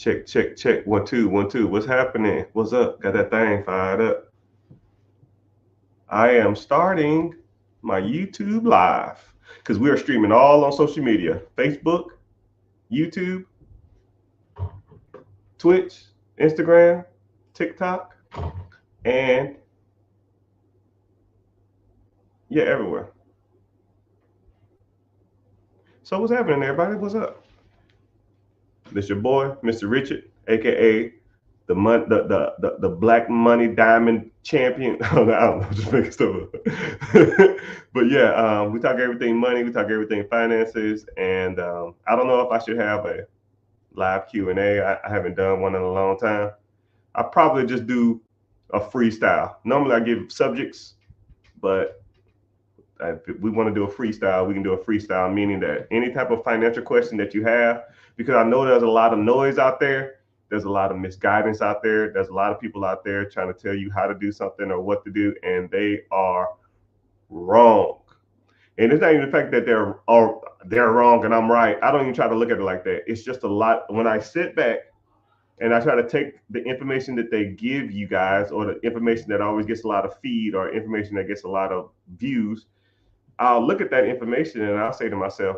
Check, check, check. 1 2 1 2. What's happening? What's up? Got that thing fired up. I am starting my YouTube live because we are streaming all on social media: Facebook, YouTube, Twitch, Instagram, TikTok, and yeah, everywhere. So what's happening, everybody? What's up? This your boy, Mr. Richard, aka the Black Money Diamond Champion. I don't know, just making stuff up. But yeah, we talk everything money, we talk everything finances, and I don't know if I should have a live Q&A. I haven't done one in a long time. I probably just do a freestyle. Normally I give subjects, but if we want to do a freestyle, we can do a freestyle, meaning that any type of financial question that you have, because I know there's a lot of noise out there. There's a lot of misguidance out there. There's a lot of people out there trying to tell you how to do something or what to do, and they are wrong. And it's not even the fact that they're wrong and I'm right. I don't even try to look at it like that. It's just a lot. When I sit back and I try to take the information that they give you guys, or the information that always gets a lot of feed, or information that gets a lot of views, I'll look at that information and I'll say to myself,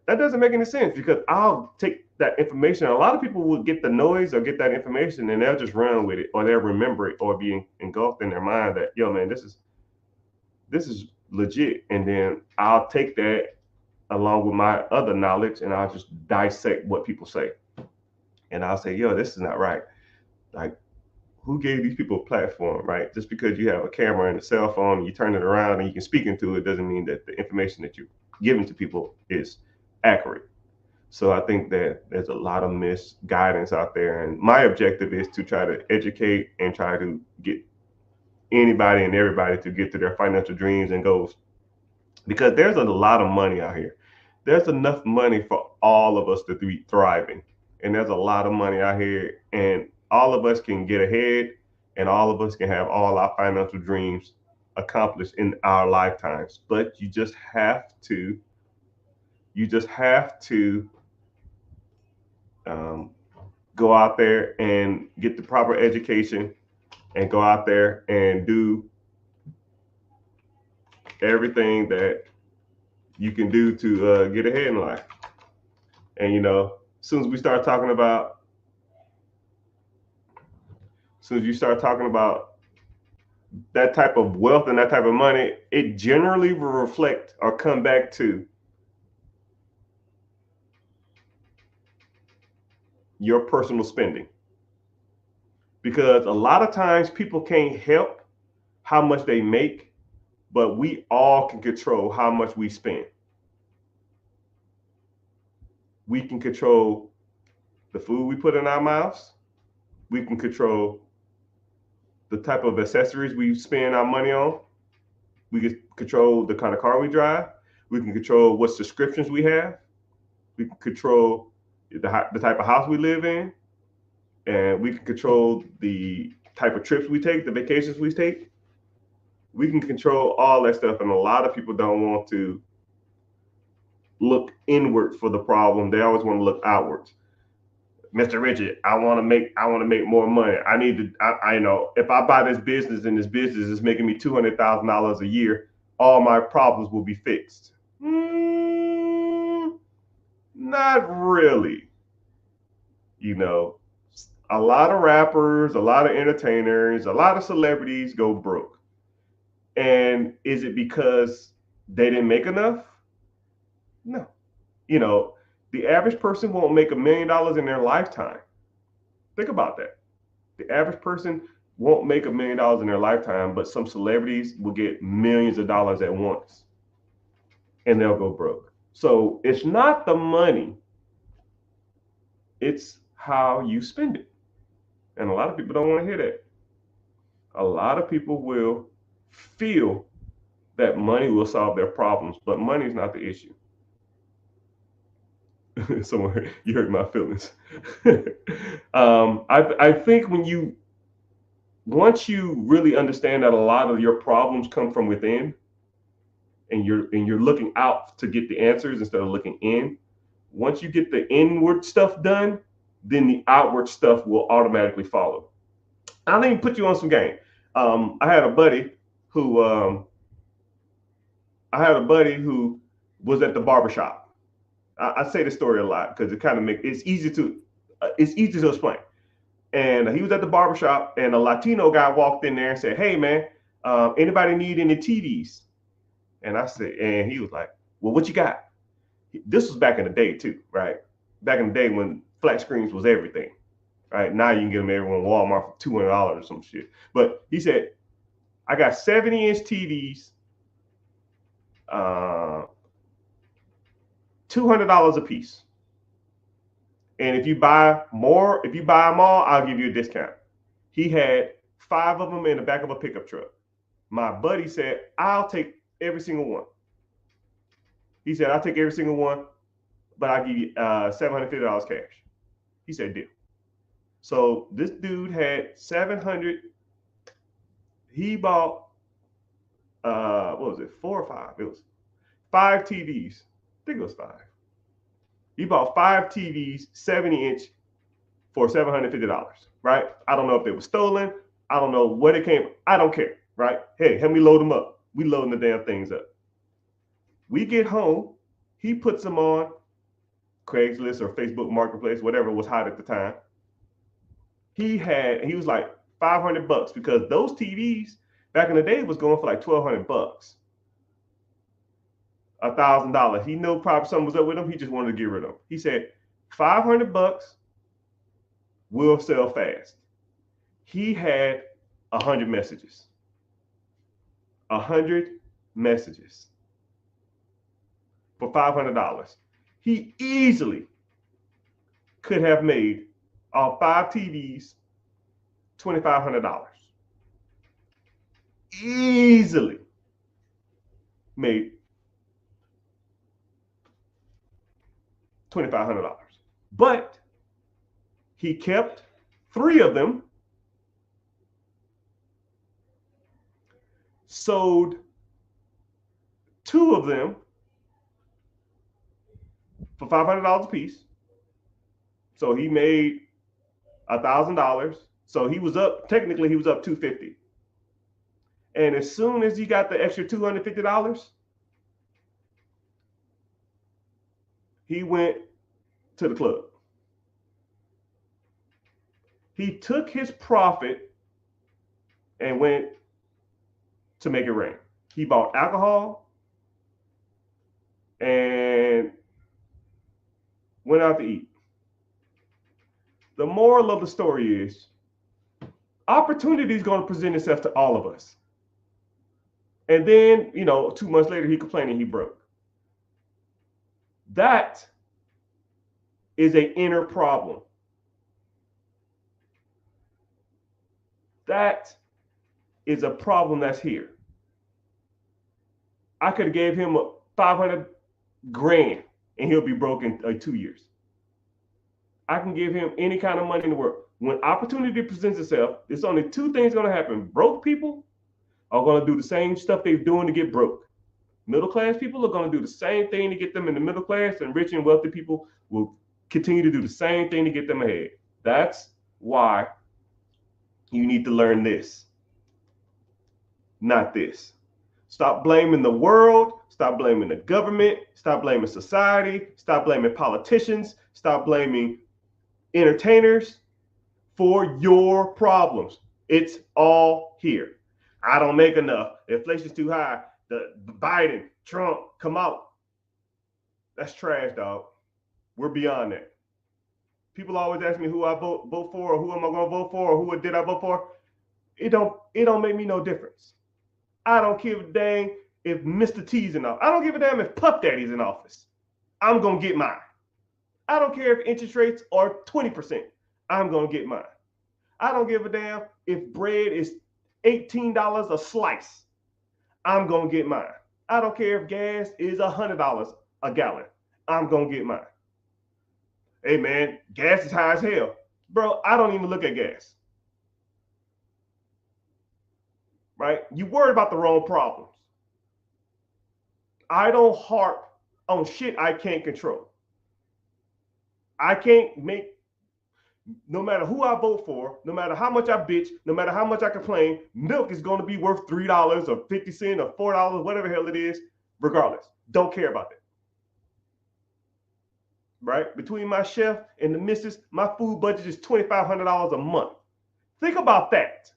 that doesn't make any sense, because I'll take that information. A lot of people will get the noise or get that information and they'll just run with it, or they'll remember it, or be engulfed in their mind that, yo man, this is legit. And then I'll take that along with my other knowledge and I'll just dissect what people say. And I'll say, yo, this is not right. Like, who gave these people a platform, right? Just because you have a camera and a cell phone and you turn it around and you can speak into it doesn't mean that the information that you're giving to people is accurate. So I think that there's a lot of misguidance out there. And my objective is to try to educate and try to get anybody and everybody to get to their financial dreams and goals. Because there's a lot of money out here. There's enough money for all of us to be thriving. And there's a lot of money out here. And all of us can get ahead, and all of us can have all our financial dreams accomplished in our lifetimes. But you just have to um, go out there and get the proper education, and go out there and do everything that you can do to get ahead in life. And as soon as we start talking about, as soon as you start talking about that type of wealth and that type of money, it generally will reflect or come back to your personal spending. Because a lot of times people can't help how much they make, but we all can control how much we spend. We can control the food we put in our mouths. We can control the type of accessories we spend our money on. We can control the kind of car we drive. We can control what subscriptions we have. We can control the type of house we live in. And we can control the type of trips we take, the vacations we take. We can control all that stuff. And a lot of people don't want to look inward for the problem. They always want to look outwards. Mr. Richard, I want to make more money. I need to, I know if I buy this business and this business is making me $200,000 a year, all my problems will be fixed. Not really. You know, a lot of rappers, a lot of entertainers, a lot of celebrities go broke. And is it because they didn't make enough? No. You know, the average person won't make $1 million in their lifetime. Think about that. The average person won't make $1 million in their lifetime, but some celebrities will get millions of dollars at once and they'll go broke. So it's not the money, it's how you spend it. And a lot of people don't want to hear that. A lot of people will feel that money will solve their problems, but money is not the issue. Somewhere you hurt my feelings. I think once you really understand that a lot of your problems come from within, and you're looking out to get the answers instead of looking in. Once you get the inward stuff done, then the outward stuff will automatically follow. I'll even put you on some game. I had a buddy who was at the barbershop. I say the story a lot because it kind of makes it's easy to explain. And he was at the barbershop, and a Latino guy walked in there and said, "Hey, man, anybody need any TVs?" And I said, and he was like, "Well, what you got?" This was back in the day too, right? Back in the day when flat screens was everything, right? Now you can get them everywhere in Walmart for $200 or some shit. But he said, "I got 70-inch TVs, $200 a piece. And if you buy them all, I'll give you a discount." He had 5 of them in the back of a pickup truck. My buddy said, "I'll take every single one." He said, "I'll take every single one, but I'll give you $750 cash." He said, "Deal." So this dude had 700. He bought, what was it, 4 or 5? It was 5 TVs. I think it was 5. He bought 5 TVs, 70-inch, for $750, right? I don't know if they were stolen. I don't know where they came. I don't care, right? Hey, help me load them up. We loading the damn things up. We get home. He puts them on Craigslist or Facebook Marketplace, whatever was hot at the time. He was like $500 because those TVs back in the day was going for like $1,200, $1,000. He knew probably something was up with him. He just wanted to get rid of them. He said, $500 will sell fast. He had 100 messages. 100 messages for $500. He easily could have made off 5 TVs $2,500. Easily made $2,500. But he kept 3 of them, sold 2 of them for $500 a piece. So he made $1,000. So he was up $250. And as soon as he got the extra $250, he went to the club. He took his profit and went to make it rain. He bought alcohol and went out to eat. The moral of the story is opportunity is going to present itself to all of us. And then, 2 months later, he complaining he broke. That is an inner problem. That is a problem that's here. I could have gave him 500 grand and he'll be broke in 2 years. I can give him any kind of money in the world. When opportunity presents itself, there's only 2 things going to happen. Broke people are going to do the same stuff they're doing to get broke. Middle class people are going to do the same thing to get them in the middle class, and rich and wealthy people will continue to do the same thing to get them ahead. That's why you need to learn this, not this. Stop blaming the world. Stop blaming the government. Stop blaming society. Stop blaming politicians. Stop blaming entertainers for your problems. It's all here. I don't make enough. Inflation's too high. The Biden, Trump, come out. That's trash, dog. We're beyond that. People always ask me who I vote for, or who am I going to vote for, or who did I vote for. It don't make me no difference. I don't give a dang if Mr. T's in office. I don't give a damn if Puff Daddy's in office. I'm going to get mine. I don't care if interest rates are 20%. I'm going to get mine. I don't give a damn if bread is $18 a slice. I'm going to get mine. I don't care if gas is $100 a gallon. I'm going to get mine. Hey, man, gas is high as hell. Bro, I don't even look at gas. Right? You worry about the wrong problems. I don't harp on shit I can't control. I can't make No matter who I vote for, no matter how much I bitch, no matter how much I complain, milk is going to be worth $3 or 50 cents or $4, whatever the hell it is, regardless. Don't care about it. Right? Between my chef and the missus, my food budget is $2,500 a month. Think about that.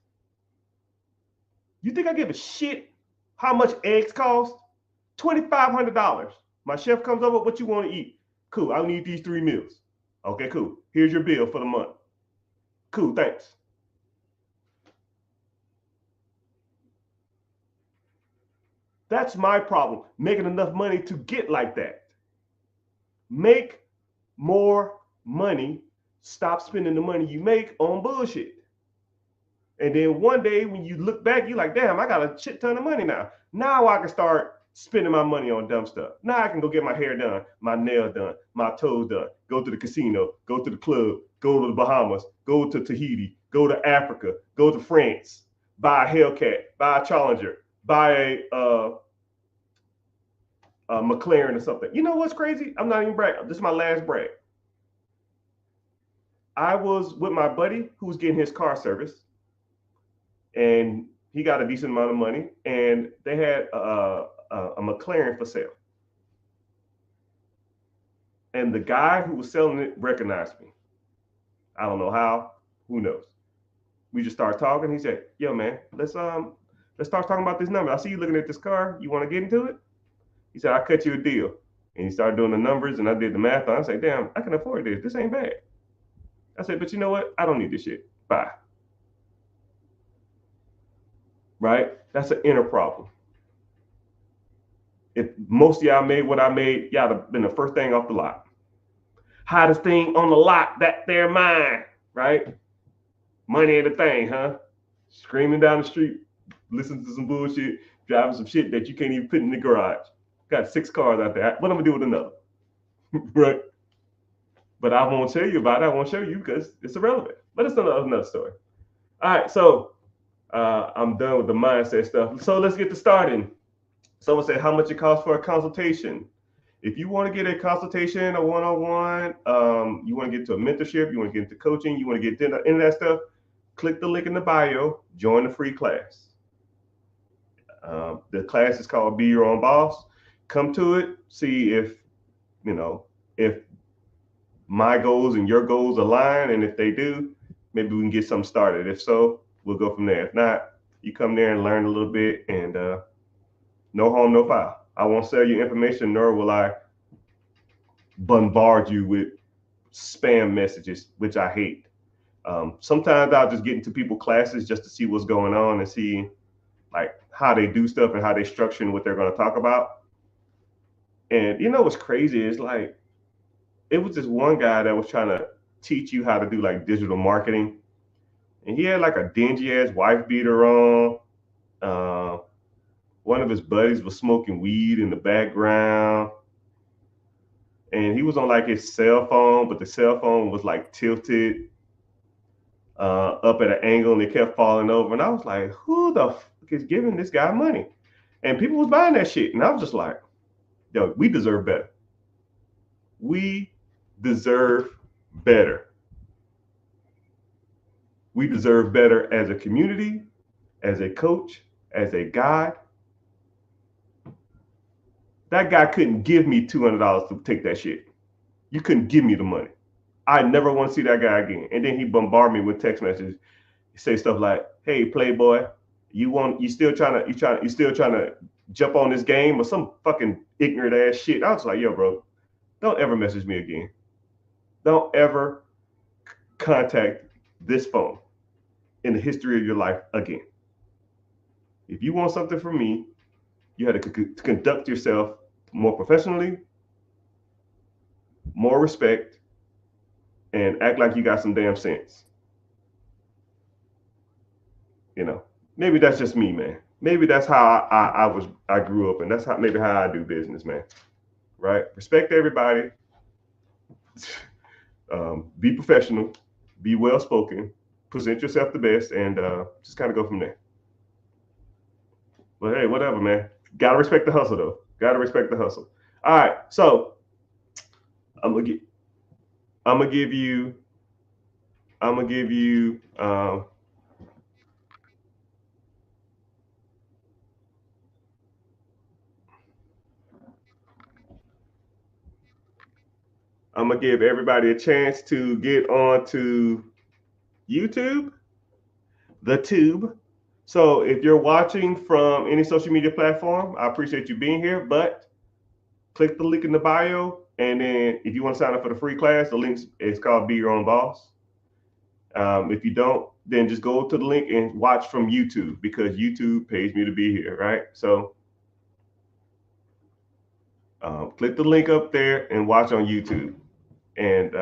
You think I give a shit how much eggs cost? $2,500. My chef comes over, what you want to eat? Cool, I need these 3 meals. Okay, cool. Here's your bill for the month. Cool, thanks. That's my problem, making enough money to get like that. Make more money. Stop spending the money you make on bullshit. And then one day when you look back, you're like, damn, I got a shit ton of money now. Now I can start spending my money on dumb stuff. Now I can go get my hair done, my nails done, my toes done, go to the casino, go to the club, go to the Bahamas, go to Tahiti, go to Africa, go to France, buy a Hellcat, buy a Challenger, buy a McLaren or something. You know what's crazy? I'm not even bragging. This is my last brag. I was with my buddy who was getting his car serviced, and he got a decent amount of money, and they had a McLaren for sale. And the guy who was selling it recognized me. I don't know how. Who knows? We just started talking. He said, "Yo, man, let's start talking about this number. I see you looking at this car. You want to get into it?" He said, "I'll cut you a deal." And he started doing the numbers, and I did the math. And I said, "Damn, I can afford this. This ain't bad." I said, "But you know what? I don't need this shit. Bye." Right? That's an inner problem. If most of y'all made what I made, y'all have been the first thing off the lot. Hottest thing on the lot, that there mine, right? Money ain't a thing, huh? Screaming down the street, listening to some bullshit, driving some shit that you can't even put in the garage. Got 6 cars out there. What am I gonna do with another? Right? But I won't tell you about it. I won't show you because it's irrelevant. But it's another story. All right, so I'm done with the mindset stuff. So let's get to starting. Someone said how much it costs for a consultation. If you want to get a consultation, a one-on-one, you want to get to a mentorship, you want to get into coaching, you want to get into that stuff, click the link in the bio, join the free class. The class is called Be Your Own Boss. Come to it, see if my goals and your goals align, and if they do, maybe we can get something started. If so, we'll go from there. If not, you come there and learn a little bit, and no harm, no foul. I won't sell you information, nor will I bombard you with spam messages, which I hate. Sometimes I'll just get into people's classes just to see what's going on and see like how they do stuff and how they structure and what they're going to talk about. And you know what's crazy is like, it was this one guy that was trying to teach you how to do like digital marketing. And he had like a dingy ass wife beater on. One of his buddies was smoking weed in the background. And he was on like his cell phone, but the cell phone was like tilted up at an angle and it kept falling over. And I was like, who the fuck is giving this guy money? And people was buying that shit. And I was just like, yo, we deserve better. We deserve better. We deserve better as a community, as a coach, as a guide. That guy couldn't give me $200 to take that shit. You couldn't give me the money. I never want to see that guy again. And then he bombarded me with text messages. He say stuff like, "Hey, Playboy, you still trying to jump on this game," or some fucking ignorant ass shit. I was like, yo, bro, don't ever message me again. Don't ever contact this phone in the history of your life again. If you want something from me, you had to conduct yourself more professionally, more respect, and act like you got some damn sense. You know, maybe that's just me, man. Maybe that's how I grew up, and that's how I do business, man. Right? Respect everybody. Be professional. Be well spoken. Present yourself the best, and just kind of go from there. But hey, whatever, man. Gotta respect the hustle, though. Gotta respect the hustle. All right, so I'm gonna give you I'm gonna give you. I'm gonna give everybody a chance to get onto YouTube, the tube. So if you're watching from any social media platform, I appreciate you being here. But click the link in the bio, and then if you want to sign up for the free class, the link is called Be Your Own Boss. If you don't, then just go to the link and watch from YouTube because YouTube pays me to be here, right? So click the link up there and watch on YouTube, and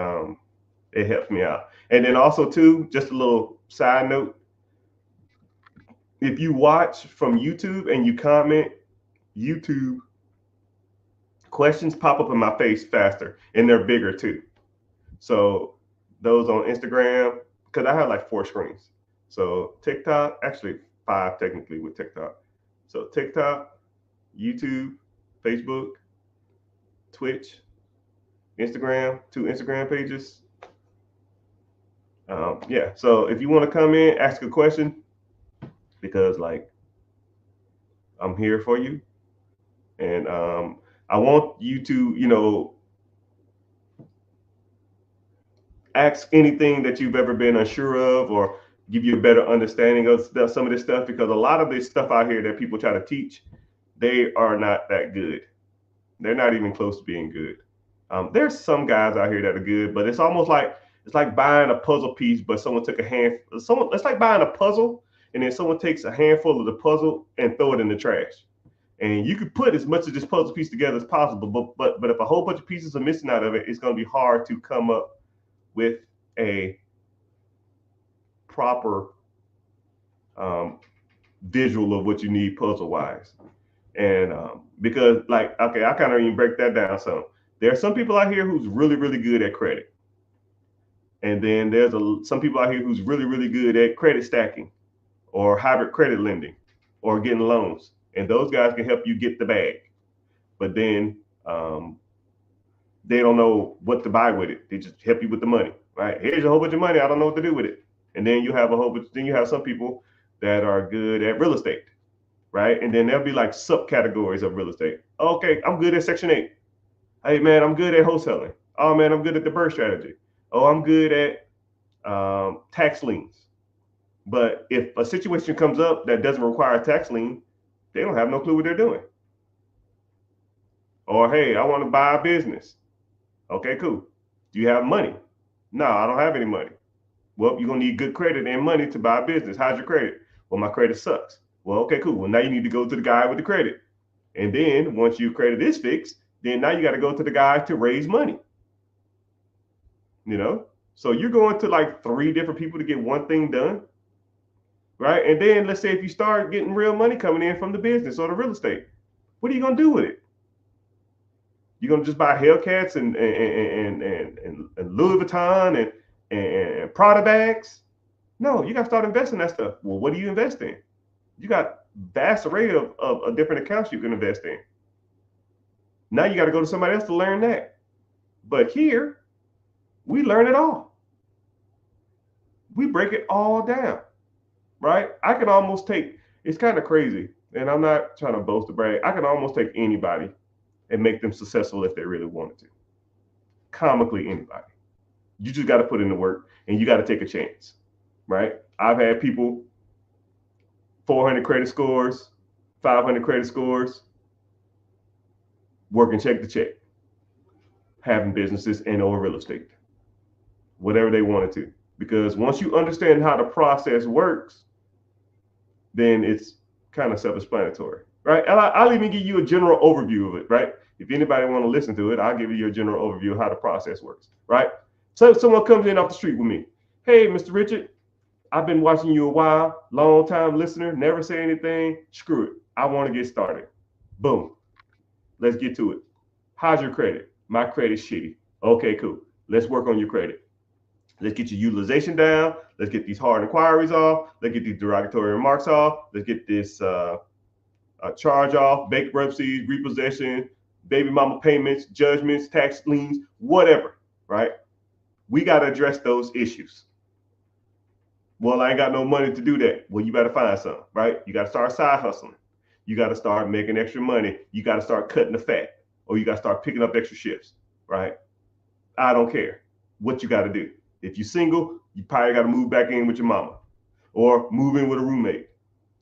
it helps me out. And then also too, just a little side note: if you watch from YouTube and you comment, YouTube questions pop up in my face faster, and they're bigger too. So those on Instagram, because I have like 4 screens. So TikTok, actually 5 technically with TikTok. So TikTok, YouTube, Facebook, Twitch, Instagram, 2 Instagram pages. Yeah. So if you want to come in, ask a question, because like I'm here for you, and I want you to, ask anything that you've ever been unsure of, or give you a better understanding of some of this stuff, because a lot of this stuff out here that people try to teach, they are not that good. They're not even close to being good. There's some guys out here that are good, but it's like buying a puzzle piece, but someone took a hand. Someone It's like buying a puzzle, and then someone takes a handful of the puzzle and throw it in the trash. And you could put as much of this puzzle piece together as possible, but if a whole bunch of pieces are missing out of it, it's going to be hard to come up with a proper visual of what you need puzzle wise. And because, like, okay, I kind of even break that down. So there are some people out here who's really, really good at credit. And then there's some people out here who's really, really good at credit stacking or hybrid credit lending or getting loans. And those guys can help you get the bag. But then they don't know what to buy with it. They just help you with the money, right? Here's a whole bunch of money. I don't know what to do with it. And then you have some people that are good at real estate, right? And then there'll be like subcategories of real estate. Okay, I'm good at Section 8. Hey, man, I'm good at wholesaling. Oh, man, I'm good at the BRRRR strategy. Oh, I'm good at tax liens. But if a situation comes up that doesn't require a tax lien, they don't have no clue what they're doing. Or, hey, I want to buy a business. Okay, cool. Do you have money? No, I don't have any money. Well, you're going to need good credit and money to buy a business. How's your credit? Well, my credit sucks. Well, okay, cool. Well, now you need to go to the guy with the credit. And then once your credit is fixed, then now you got to go to the guy to raise money. So you're going to like 3 different people to get one thing done, right? And then let's say if you start getting real money coming in from the business or the real estate, what are you going to do with it? You're going to just buy Hellcats and Louis Vuitton and Prada bags? No, you got to start investing that stuff. Well, what do you invest in? You got vast array of different accounts you can invest in. Now you got to go to somebody else to learn that. But here, we learn it all. We break it all down, right? I can almost take, it's kind of crazy, and I'm not trying to boast or brag. I can almost take anybody and make them successful if they really wanted to. Comically anybody. You just got to put in the work, and you got to take a chance, right? I've had people 400 credit scores, 500 credit scores, working check to check, having businesses and or real estate, whatever they wanted to. Because once you understand how the process works, then it's kind of self-explanatory, right? I'll even give you a general overview of it, right? If anybody want to listen to it, I'll give you a general overview of how the process works, right? So if someone comes in off the street with me, hey, Mr. Richard, I've been watching you a while, long time listener, never say anything. Screw it. I want to get started. Boom. Let's get to it. How's your credit? My credit's shitty. Okay, cool. Let's work on your credit. Let's get your utilization down. Let's get these hard inquiries off. Let's get these derogatory remarks off. Let's get this charge off, bankruptcies, repossession, baby mama payments, judgments, tax liens, whatever, right? We got to address those issues. Well, I ain't got no money to do that. Well, you better find some, right? You got to start side hustling. You got to start making extra money. You got to start cutting the fat, or you got to start picking up extra shifts, right? I don't care what you got to do. If you're single, you probably got to move back in with your mama or move in with a roommate.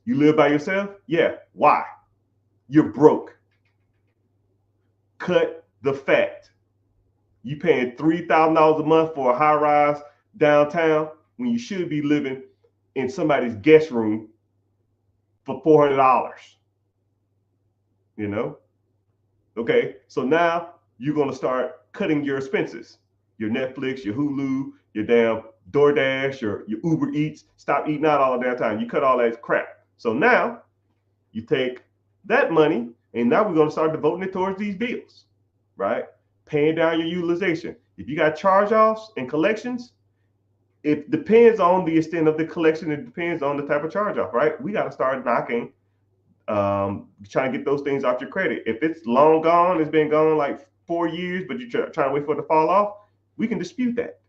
You live by yourself? Yeah. Why? You're broke. Cut the fat. You paying $3,000 a month for a high rise downtown when you should be living in somebody's guest room for $400. You know? Okay. So now you're gonna start cutting your expenses. Your Netflix, your Hulu, your damn DoorDash, your Uber Eats. Stop eating out all the damn time. You cut all that crap. So now you take that money and now we're gonna start devoting it towards these bills, right? Paying down your utilization. If you got charge-offs and collections, it depends on the extent of the collection. It depends on the type of charge-off, right? We got to start knocking, trying to get those things off your credit. If it's long gone, it's been gone like 4 years, but you're trying to wait for it to fall off, we can dispute that.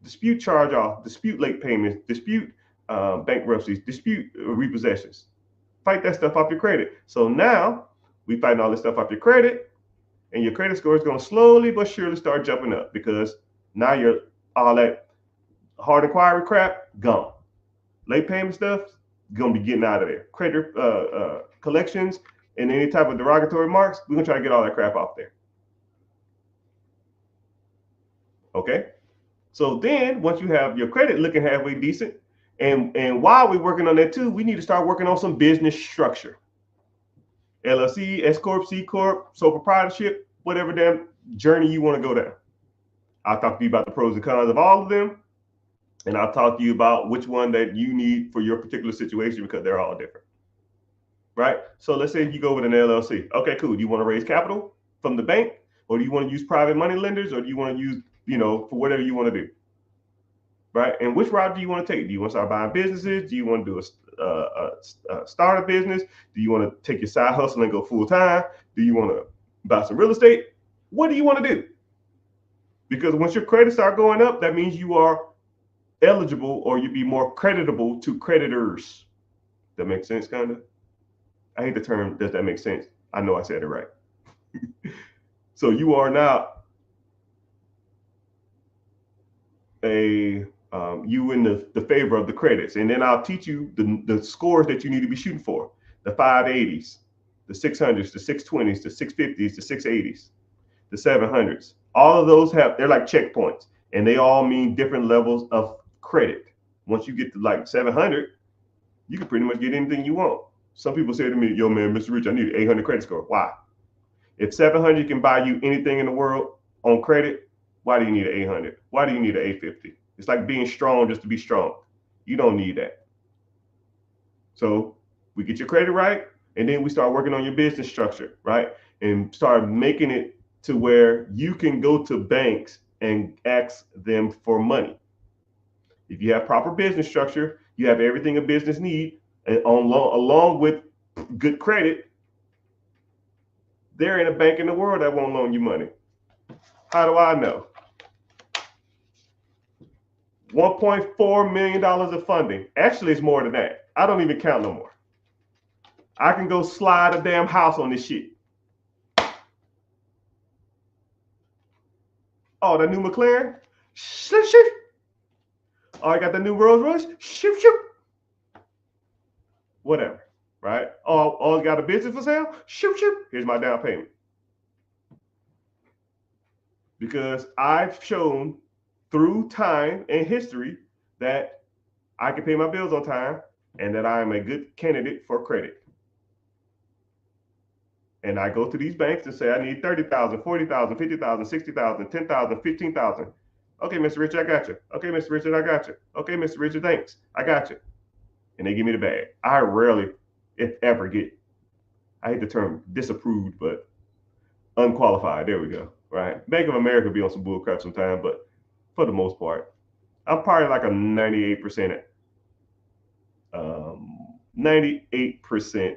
Dispute charge-off, dispute late payments, dispute bankruptcies, dispute repossessions. Fight that stuff off your credit. So now we fighting all this stuff off your credit, and your credit score is going to slowly but surely start jumping up because now you're all that hard inquiry crap gone. Late payment stuff gonna be getting out of there. Credit collections and any type of derogatory marks, we're gonna try to get all that crap off there. Okay. So then once you have your credit looking halfway decent, and while we're working on that too, we need to start working on some business structure. LLC, S Corp, C Corp, sole proprietorship, whatever damn journey you want to go down. I'll talk to you about the pros and cons of all of them. And I'll talk to you about which one that you need for your particular situation because they're all different. Right? So let's say you go with an LLC. Okay, cool. Do you want to raise capital from the bank, or do you want to use private money lenders, or do you want to use, for whatever you want to do? Right? And which route do you want to take? Do you want to start buying businesses? Do you want to do start a business? Do you want to take your side hustle and go full time? Do you want to buy some real estate? What do you want to do? Because once your credit start going up, that means you are eligible, or you'd be more creditable to creditors. That makes sense, kind of? I hate the term, does that make sense? I know I said it right. So you are now you in the favor of the credits. And then I'll teach you the scores that you need to be shooting for. The 580s, the 600s, the 620s, the 650s, the 680s, the 700s. All of those they're like checkpoints, and they all mean different levels of credit. Once you get to like 700, you can pretty much get anything you want. Some people say to me, yo man, Mr. Rich, I need an 800 credit score. Why? If 700 can buy you anything in the world on credit, why do you need an 800? Why do you need an 850? It's like being strong just to be strong. You don't need that. So we get your credit right, and then we start working on your business structure, right? And start making it to where you can go to banks and ask them for money. If you have proper business structure, you have everything a business needs, and along with good credit, there ain't a bank in the world that won't loan you money. How do I know? $1.4 million of funding. Actually, it's more than that. I don't even count no more. I can go slide a damn house on this shit. Oh, that new McLaren? Shoot, shoot. Oh, I got the new Rolls Royce? Shoot, shoot. Whatever, right? Oh, got a business for sale? Shoot, shoot. Here's my down payment. Because I've shown through time and history that I can pay my bills on time and that I am a good candidate for credit. And I go to these banks and say, I need 30,000, 40,000, 50,000, 60,000, 10,000, 15,000. Okay, Mr. Richard, I got you. Okay, Mr. Richard, I got you. Okay, Mr. Richard, thanks. I got you. And they give me the bag. I rarely, if ever, get, I hate the term disapproved, but unqualified. There we go. Right? Bank of America be on some bull crap sometimes, but for the most part, I'm probably like a 98%, 98%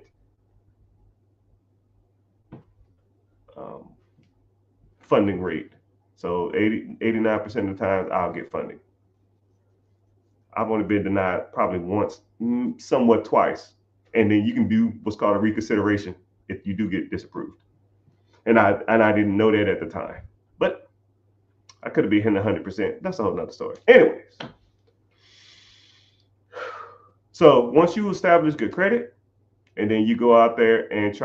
funding rate. So 89% of the times I'll get funding. I've only been denied probably once, somewhat twice. And then you can do what's called a reconsideration if you do get disapproved. And I didn't know that at the time. But I could have been hitting 100%. That's a whole nother story. Anyways, so once you establish good credit, and then you go out there and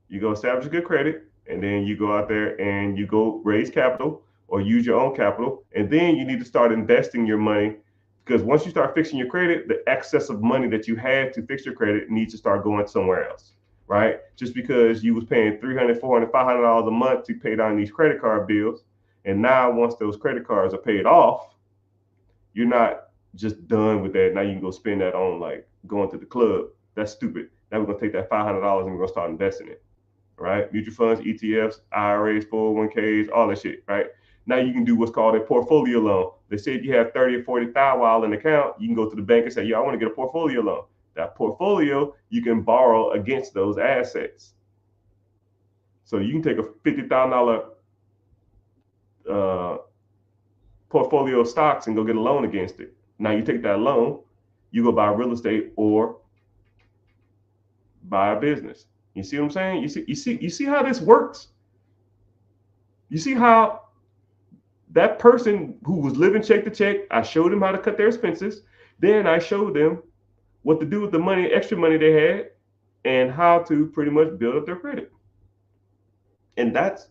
you go establish good credit, and then you go out there and you go raise capital or use your own capital, and then you need to start investing your money, because once you start fixing your credit, the excess of money that you had to fix your credit needs to start going somewhere else, right? Just because you was paying $300, $400, $500 a month to pay down these credit card bills, and now once those credit cards are paid off, you're not just done with that. Now you can go spend that on like going to the club. That's stupid. Now we're gonna take that $500 and we're gonna start investing it, right? Mutual funds, ETFs, IRAs, 401ks, all that shit, right? Now you can do what's called a portfolio loan. They said you have 30 or 40,000 in an account. You can go to the bank and say, "Yo, I want to get a portfolio loan." That portfolio you can borrow against those assets. So you can take a $50,000 portfolio of stocks and go get a loan against it. Now you take that loan, you go buy real estate or buy a business. You see what I'm saying? You see how this works? You see how that person who was living check to check, I showed them how to cut their expenses. Then I showed them what to do with the money, extra money they had, and how to pretty much build up their credit. And that's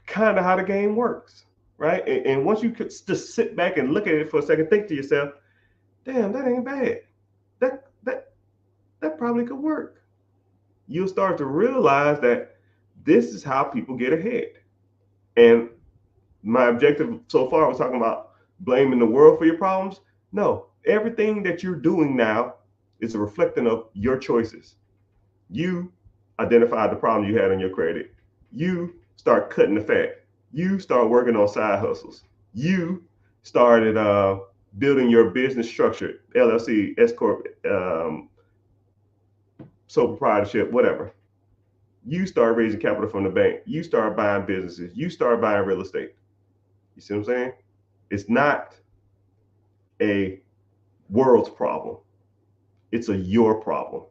kind of how the game works, right? And once you could just sit back and look at it for a second, think to yourself, damn, that ain't bad. That probably could work. You'll start to realize that this is how people get ahead. And my objective so far was talking about blaming the world for your problems. No, everything that you're doing now is a reflection of your choices. You identified the problem you had on your credit. You start cutting the fat. You start working on side hustles. You started building your business structure, LLC, S corp, sole proprietorship, whatever. You start raising capital from the bank. You start buying businesses. You start buying real estate. You see what I'm saying? It's not a world's problem. It's a your problem.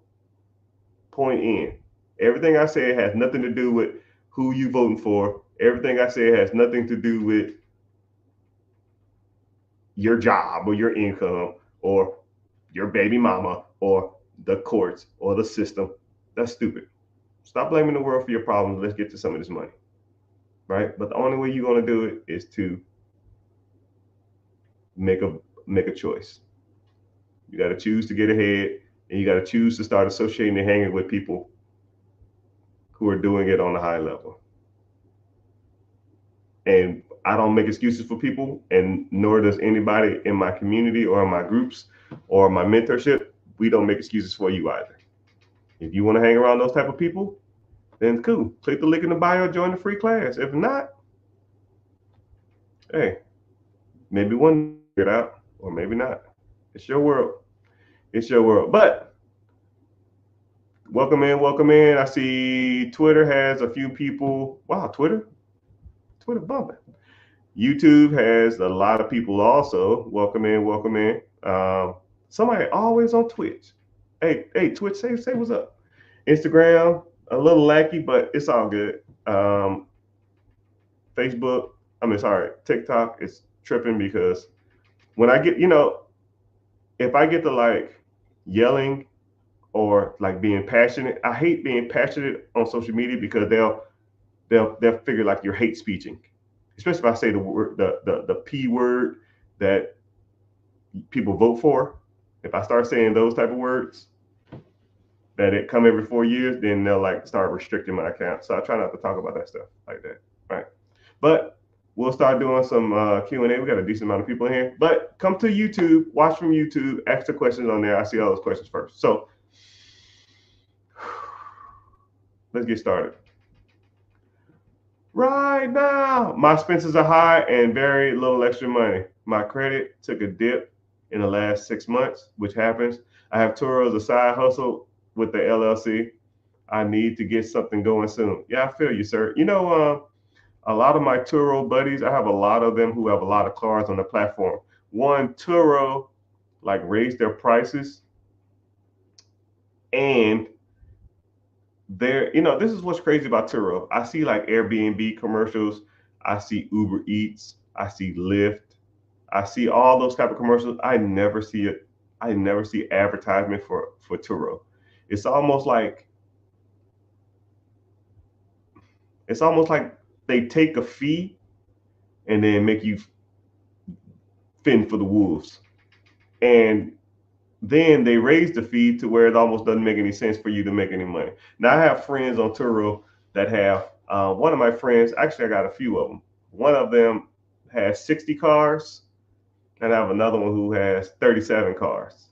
Point in. Everything I say has nothing to do with who you voting for. Everything I say has nothing to do with your job or your income or your baby mama or the courts or the system. That's stupid. Stop blaming the world for your problems. Let's get to some of this money, right? But the only way you're going to do it is to make a choice. You got to choose to get ahead, and you got to choose to start associating and hanging with people who are doing it on a high level. And I don't make excuses for people, and nor does anybody in my community or in my groups or my mentorship. We don't make excuses for you either. If you want to hang around those type of people, then cool. Click the link in the bio, join the free class. If not, hey, maybe one get out, or maybe not. It's your world. It's your world. But welcome in, welcome in. I see Twitter has a few people. Wow, Twitter bumping. YouTube has a lot of people also. Welcome in, welcome in. Somebody always on Twitch. Hey, Twitch, say what's up. Instagram, a little lackey, but it's all good. Facebook, TikTok is tripping because when I get, if I get to like yelling or like being passionate, I hate being passionate on social media because they'll figure like you're hate speeching, especially if I say the word, the P word that people vote for. If I start saying those type of words that it come every 4 years, then they'll like start restricting my account. So I try not to talk about that stuff like that, right? But we'll start doing some Q&A. We got a decent amount of people in here. But come to YouTube, watch from YouTube, ask the questions on there. I see all those questions first. So let's get started. Right now, my expenses are high and very little extra money. My credit took a dip in the last 6 months, which happens. I have Turo as a side hustle with the LLC. I need to get something going soon. Yeah, I feel you, sir. A lot of my Turo buddies, I have a lot of them who have a lot of cars on the platform. one, Turo like raised their prices, and this is what's crazy about Turo. I see like Airbnb commercials, I see Uber Eats, I see Lyft, I see all those type of commercials. I never see it. I never see advertisement for Turo. It's almost like it's almost like they take a fee and then make you fend for the wolves. And then they raise the fee to where it almost doesn't make any sense for you to make any money. Now I have friends on Turo that have one of my friends, actually I got a few of them. One of them has 60 cars, and I have another one who has 37 cars.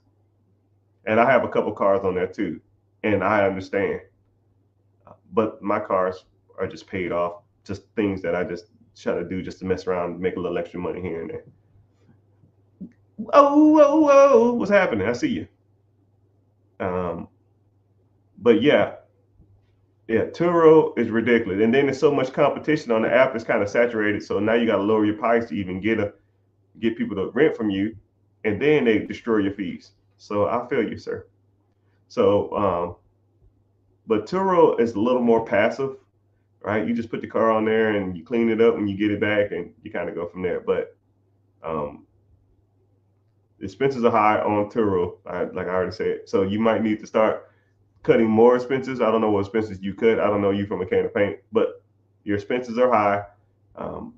And I have a couple cars on there too. And I understand. But my cars are just paid off, just things that I just try to do just to mess around, make a little extra money here and there. Oh, what's happening? I see you. But yeah, Turo is ridiculous, and then there's so much competition on the app; it's kind of saturated. So now you got to lower your price to even get people to rent from you, and then they destroy your fees. So I feel you, sir. So, but Turo is a little more passive, right? You just put the car on there and you clean it up and you get it back, and you kind of go from there. But um, the expenses are high on Turo, like I already said. So you might need to start cutting more expenses. I don't know what expenses you cut. I don't know you from a can of paint, but your expenses are high.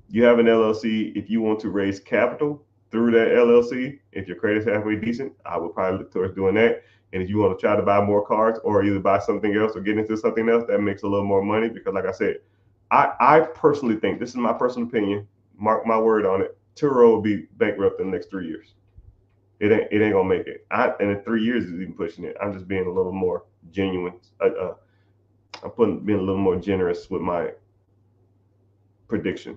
You have an LLC. If you want to raise capital through that LLC, if your credit's halfway decent, I would probably look towards doing that. And if you want to try to buy more cars or either buy something else or get into something else that makes a little more money, because like I said, I personally think, this is my personal opinion, mark my word on it, Turo will be bankrupt in the next 3 years. It ain't gonna make it. And in 3 years is even pushing it. I'm just being a little more genuine. Being a little more generous with my prediction.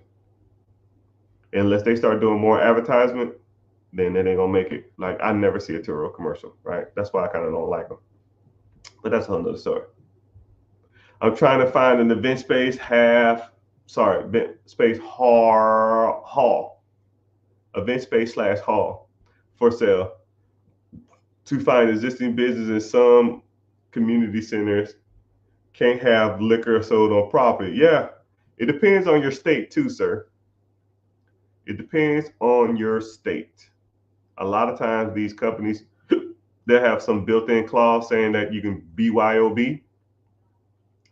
Unless they start doing more advertisement, then it ain't gonna make it. Like I never see a Turo commercial, right? That's why I kind of don't like them. But that's another story. I'm trying to find an event space event space hall, event space / hall for sale to find existing business in some community centers. Can't have liquor sold on property. Yeah, it depends on your state too, sir. It depends on your state. A lot of times these companies they have some built-in clause saying that you can BYOB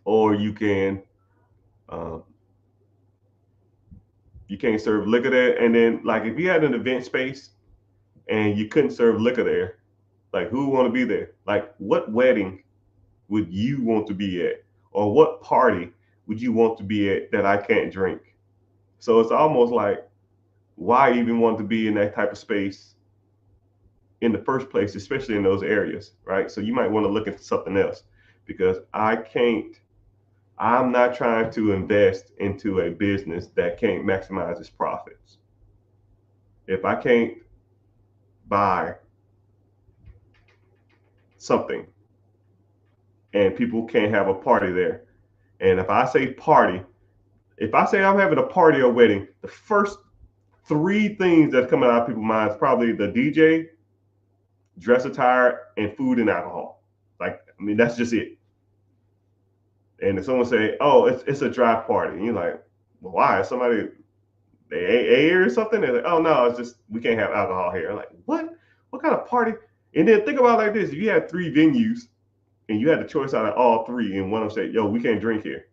or um, you can't serve liquor there. And then like if you had an event space and you couldn't serve liquor there, like who would want to be there? Like what wedding would you want to be at? Or what party would you want to be at that I can't drink? So it's almost like, why even want to be in that type of space in the first place, especially in those areas, right? So you might want to look into something else because I'm not trying to invest into a business that can't maximize its profits. If I can't buy something and people can't have a party there, and if I say party, if I say I'm having a party or wedding, the first three things that's coming out of people's minds probably the DJ, dress attire, and food and alcohol. Like, I mean, that's just it. And if someone say, "Oh, it's a draft party," and you're like, well, "Why? Somebody they AA or something?" They're like, "Oh no, it's just we can't have alcohol here." I'm like, what? What kind of party? And then think about it like this: if you had three venues and you had the choice out of all three, and one of them said, "Yo, we can't drink here,"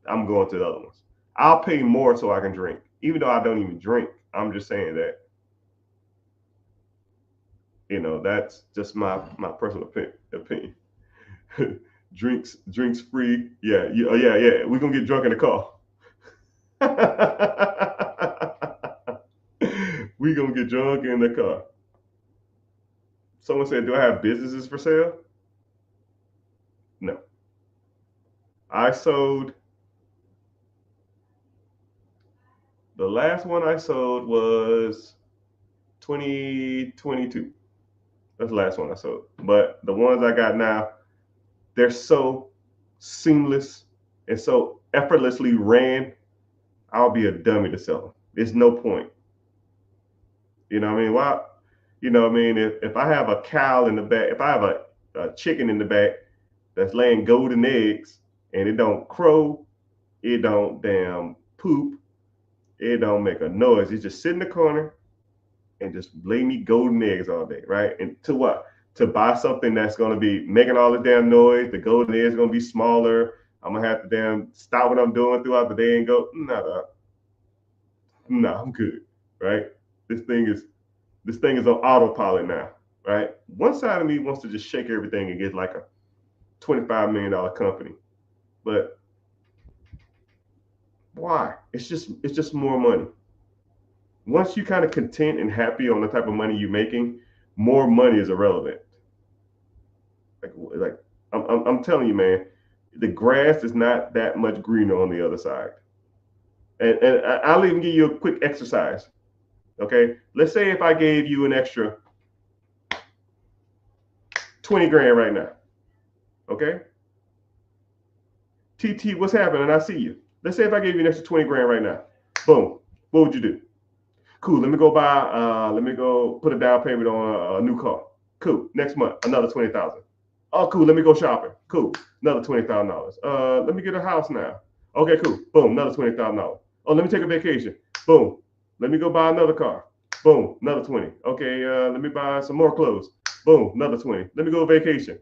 I'm going to the other ones. I'll pay more so I can drink, even though I don't even drink. I'm just saying that that's just my personal opinion. Drinks free. Yeah, yeah. We're gonna get drunk in the car. We gonna get drunk in the car. Someone said, "Do I have businesses for sale?" No. I sold the last one I sold was 2022. That's the last one I sold. But the ones I got now, they're so seamless and so effortlessly ran. I'll be a dummy to sell them. There's no point. You know what I mean? Why? You know what I mean? If I have a cow in the back, if I have a chicken in the back that's laying golden eggs and it don't crow, it don't damn poop, it don't make a noise. It just sit in the corner and just lay me golden eggs all day, right? And to what? To buy something that's gonna be making all the damn noise. The golden eggs gonna be smaller. I'm gonna have to damn stop what I'm doing throughout the day and go, nah, I'm good, right? This thing is this thing is on autopilot now, right? One side of me wants to just shake everything and get like a $25 million company, but why? It's just more money. Once you kind of content and happy on the type of money you're making, more money is irrelevant. Like I'm telling you, man, the grass is not that much greener on the other side. And I'll even give you a quick exercise. Okay, let's say if I gave you an extra 20 grand right now. Okay, TT, what's happening? I see you. Let's say if I gave you an extra 20 grand right now. Boom. What would you do? Cool. Let me go buy. Let me go put a down payment on a new car. Cool. Next month, another 20,000. Oh, cool. Let me go shopping. Cool. Another $20,000. Let me get a house now. Okay, cool. Boom. Another $20,000. Oh, let me take a vacation. Boom. Let me go buy another car. Boom. Another 20. Okay. Let me buy some more clothes. Boom. Another 20. Let me go vacation.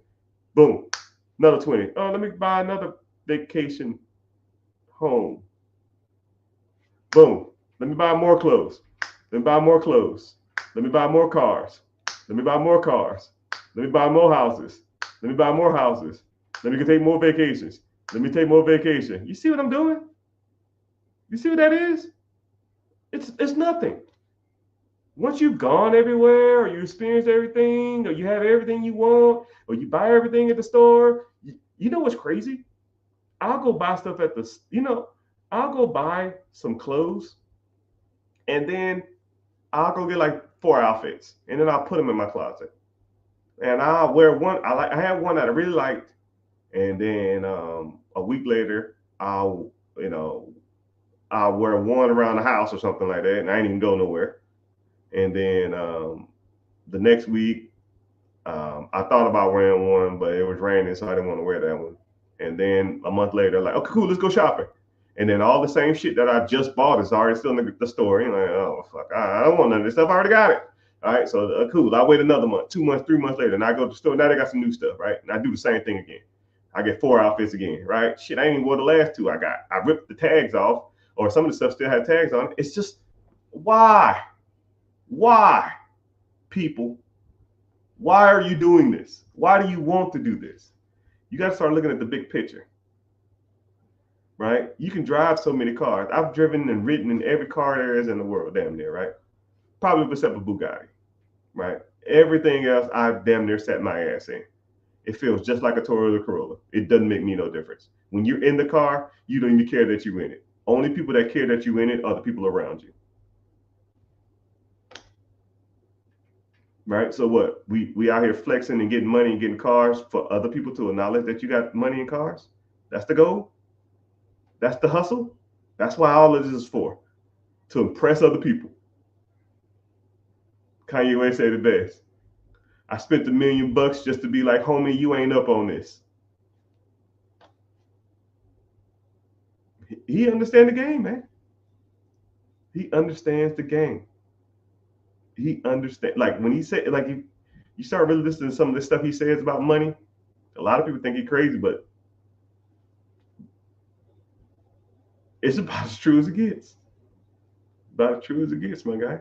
Boom. Another 20. Oh, let me buy another vacation home. Boom. Let me buy more clothes. Let me buy more clothes. Let me buy more cars. Let me buy more cars. Let me buy more houses. Let me buy more houses. Let me take more vacations. Let me take more vacation. You see what I'm doing? You see what that is? It's nothing. Once you've gone everywhere, or you experience everything, or you have everything you want, or you buy everything at the store, you know what's crazy? I'll go buy stuff at I'll go buy some clothes, and then I'll go get like 4 outfits, and then I'll put them in my closet. And I'll wear one. I had one that I really liked, and then a week later, you know I'll wear one around the house or something like that, and I ain't even go nowhere. And then the next week, I thought about wearing one, but it was raining, so I didn't want to wear that one. And then a month later, like, okay, cool, let's go shopping. And then all the same shit that I just bought is already still in the store. You're like, oh fuck, I don't want none of this stuff. I already got it. All right, so cool. I wait another month, 2 months, 3 months later, and I go to the store. Now they got some new stuff, right? And I do the same thing again. I get 4 outfits again, right? Shit, I ain't even wore the last two I got. I ripped the tags off, or some of the stuff still had tags on it. It's just why? Why, people? Why are you doing this? Why do you want to do this? You got to start looking at the big picture, right? You can drive so many cars. I've driven and ridden in every car there is in the world, damn near, right? Probably except for Bugatti, right? Everything else I've damn near sat my ass in. It feels just like a Toyota Corolla. It doesn't make me no difference. When you're in the car, you don't even care that you're in it. Only people that care that you're in it are the people around you. Right? So what? We out here flexing and getting money and getting cars for other people to acknowledge that you got money and cars? That's the goal? That's the hustle? That's why all of this is for. To impress other people. Kanye West said it best. I spent $1 million just to be like, homie, you ain't up on this. He understands the game, man. He understands the game. He understands. Like when he said, like you start really listening to some of the stuff he says about money, a lot of people think he's crazy, but it's about as true as it gets. About as true as it gets, my guy.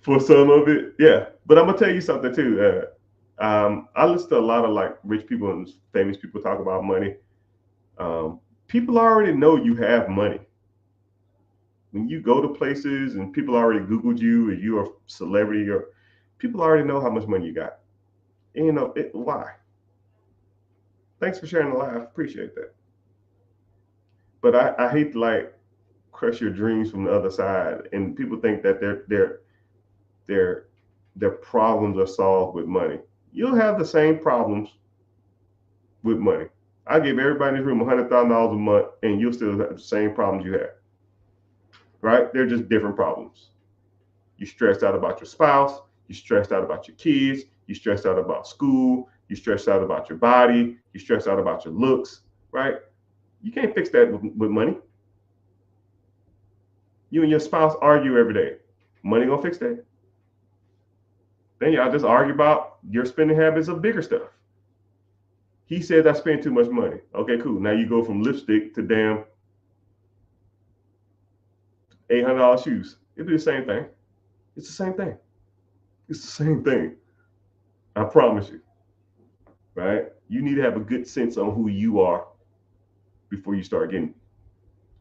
For some of it, yeah. But I'm gonna tell you something too. I listen to a lot of like rich people and famous people talk about money. People already know you have money. When you go to places and people already Googled you and you're a celebrity, or people already know how much money you got. And, why? Thanks for sharing the life. Appreciate that. But I hate to like crush your dreams from the other side, and people think that their their problems are solved with money. You'll have the same problems with money. I give everybody in this room $100,000 a month, and you'll still have the same problems you have. right? They're just different problems. You're stressed out about your spouse. You're stressed out about your kids. You're stressed out about school. You're stressed out about your body. You're stressed out about your looks, right? You can't fix that with money. You and your spouse argue every day. Money gonna fix that? Then y'all just argue about your spending habits of bigger stuff. He says I spend too much money. Okay, cool. Now you go from lipstick to damn $800 shoes. It'll be the same thing. It's the same thing. It's the same thing. I promise you. Right? You need to have a good sense on who you are before you start getting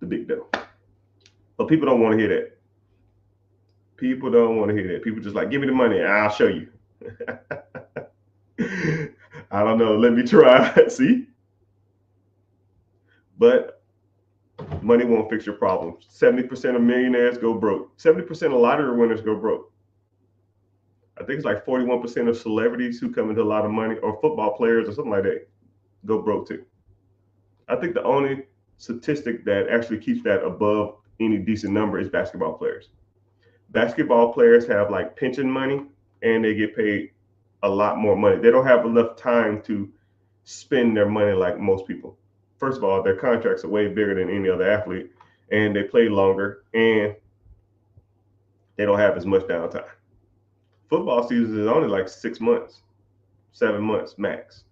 the big dough. But people don't want to hear that. People don't want to hear that. People just like, give me the money and I'll show you. I don't know. Let me try. See? But money won't fix your problems. 70% of millionaires go broke. 70% of lottery winners go broke. I think it's like 41% of celebrities who come into a lot of money, or football players or something like that, go broke too. I think the only statistic that actually keeps that above any decent number is basketball players. Basketball players have like pension money and they get paid a lot more money. They don't have enough time to spend their money like most people. First of all, their contracts are way bigger than any other athlete, and they play longer, and they don't have as much downtime. Football season is only like 6 months, 7 months max,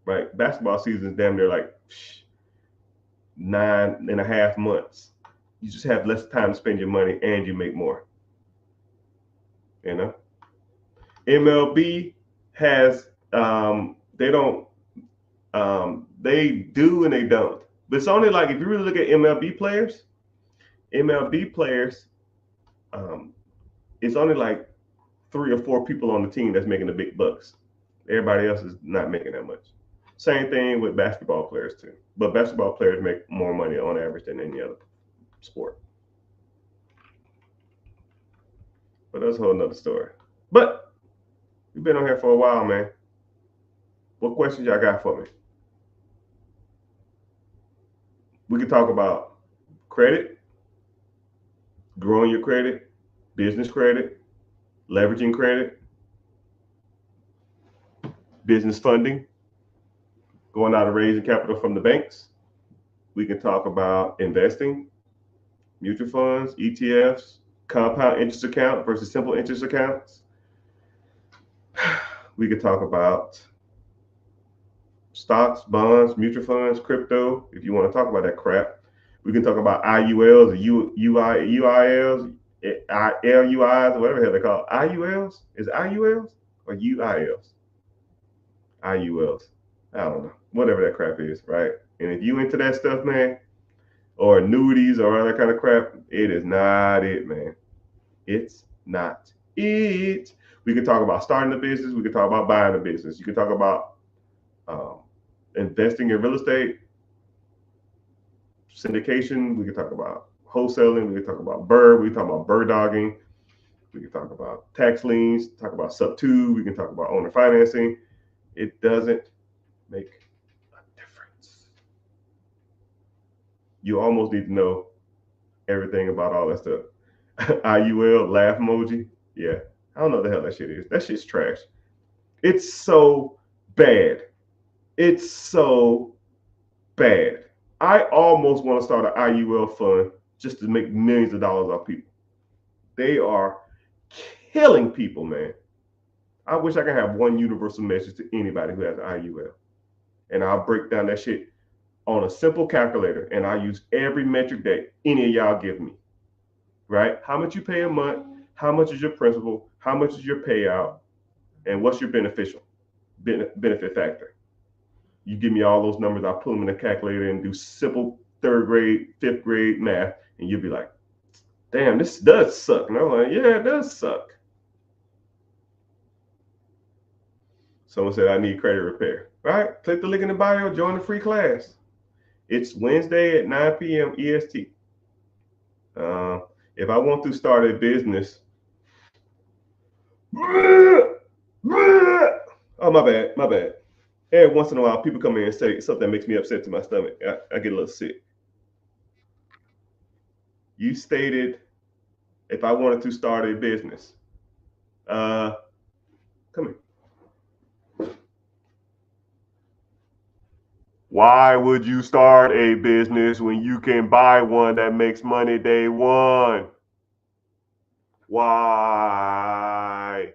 right? Basketball season is damn near like 9.5 months. You just have less time to spend your money and you make more. You know, MLB has they don't they do and they don't. But it's only like if you really look at MLB players, it's only like 3 or 4 people on the team that's making the big bucks. Everybody else is not making that much. Same thing with basketball players too. But basketball players make more money on average than any other sport. But that's a whole nother story. But we've been on here for a while, man. What questions y'all got for me? We can talk about credit, growing your credit, business credit, leveraging credit, business funding, going out and raising capital from the banks. We can talk about investing, mutual funds, ETFs, compound interest account versus simple interest accounts. We could talk about stocks, bonds, mutual funds, crypto, if you want to talk about that crap. We can talk about IULs or UILs, LUIs, or whatever the hell they call it. IULs? Is it IULs or UILs? IULs. I don't know. Whatever that crap is, right? And if you into that stuff, man, or annuities or other kind of crap, it is not it, man. It's not it. We can talk about starting a business. We can talk about buying a business. You can talk about investing in real estate, syndication. We can talk about wholesaling. We can talk about we can talk about bird dogging. We can talk about tax liens, talk about sub-2. We can talk about owner financing. It doesn't make a difference. You almost need to know everything about all that stuff. IUL, laugh emoji. Yeah, I don't know what the hell that shit is. That shit's trash. It's so bad. It's so bad. I almost want to start an IUL fund just to make millions of dollars off people. They are killing people, man. I wish I could have one universal message to anybody who has an IUL. And I'll break down that shit on a simple calculator, and I use every metric that any of y'all give me. Right? How much you pay a month, how much is your principal, how much is your payout, and what's your benefit factor. You give me all those numbers, I'll put them in a calculator and do simple 3rd grade, 5th grade math, and you'll be like, damn, this does suck. And I'm like, yeah, it does suck. Someone said I need credit repair. All right, click the link in the bio, join the free class. It's Wednesday at 9 p.m. EST. If I want to start a business, oh, my bad. Every once in a while, people come in and say something that makes me upset to my stomach. I get a little sick. You stated if I wanted to start a business. Come here. Why would you start a business when you can buy one that makes money day one? Why?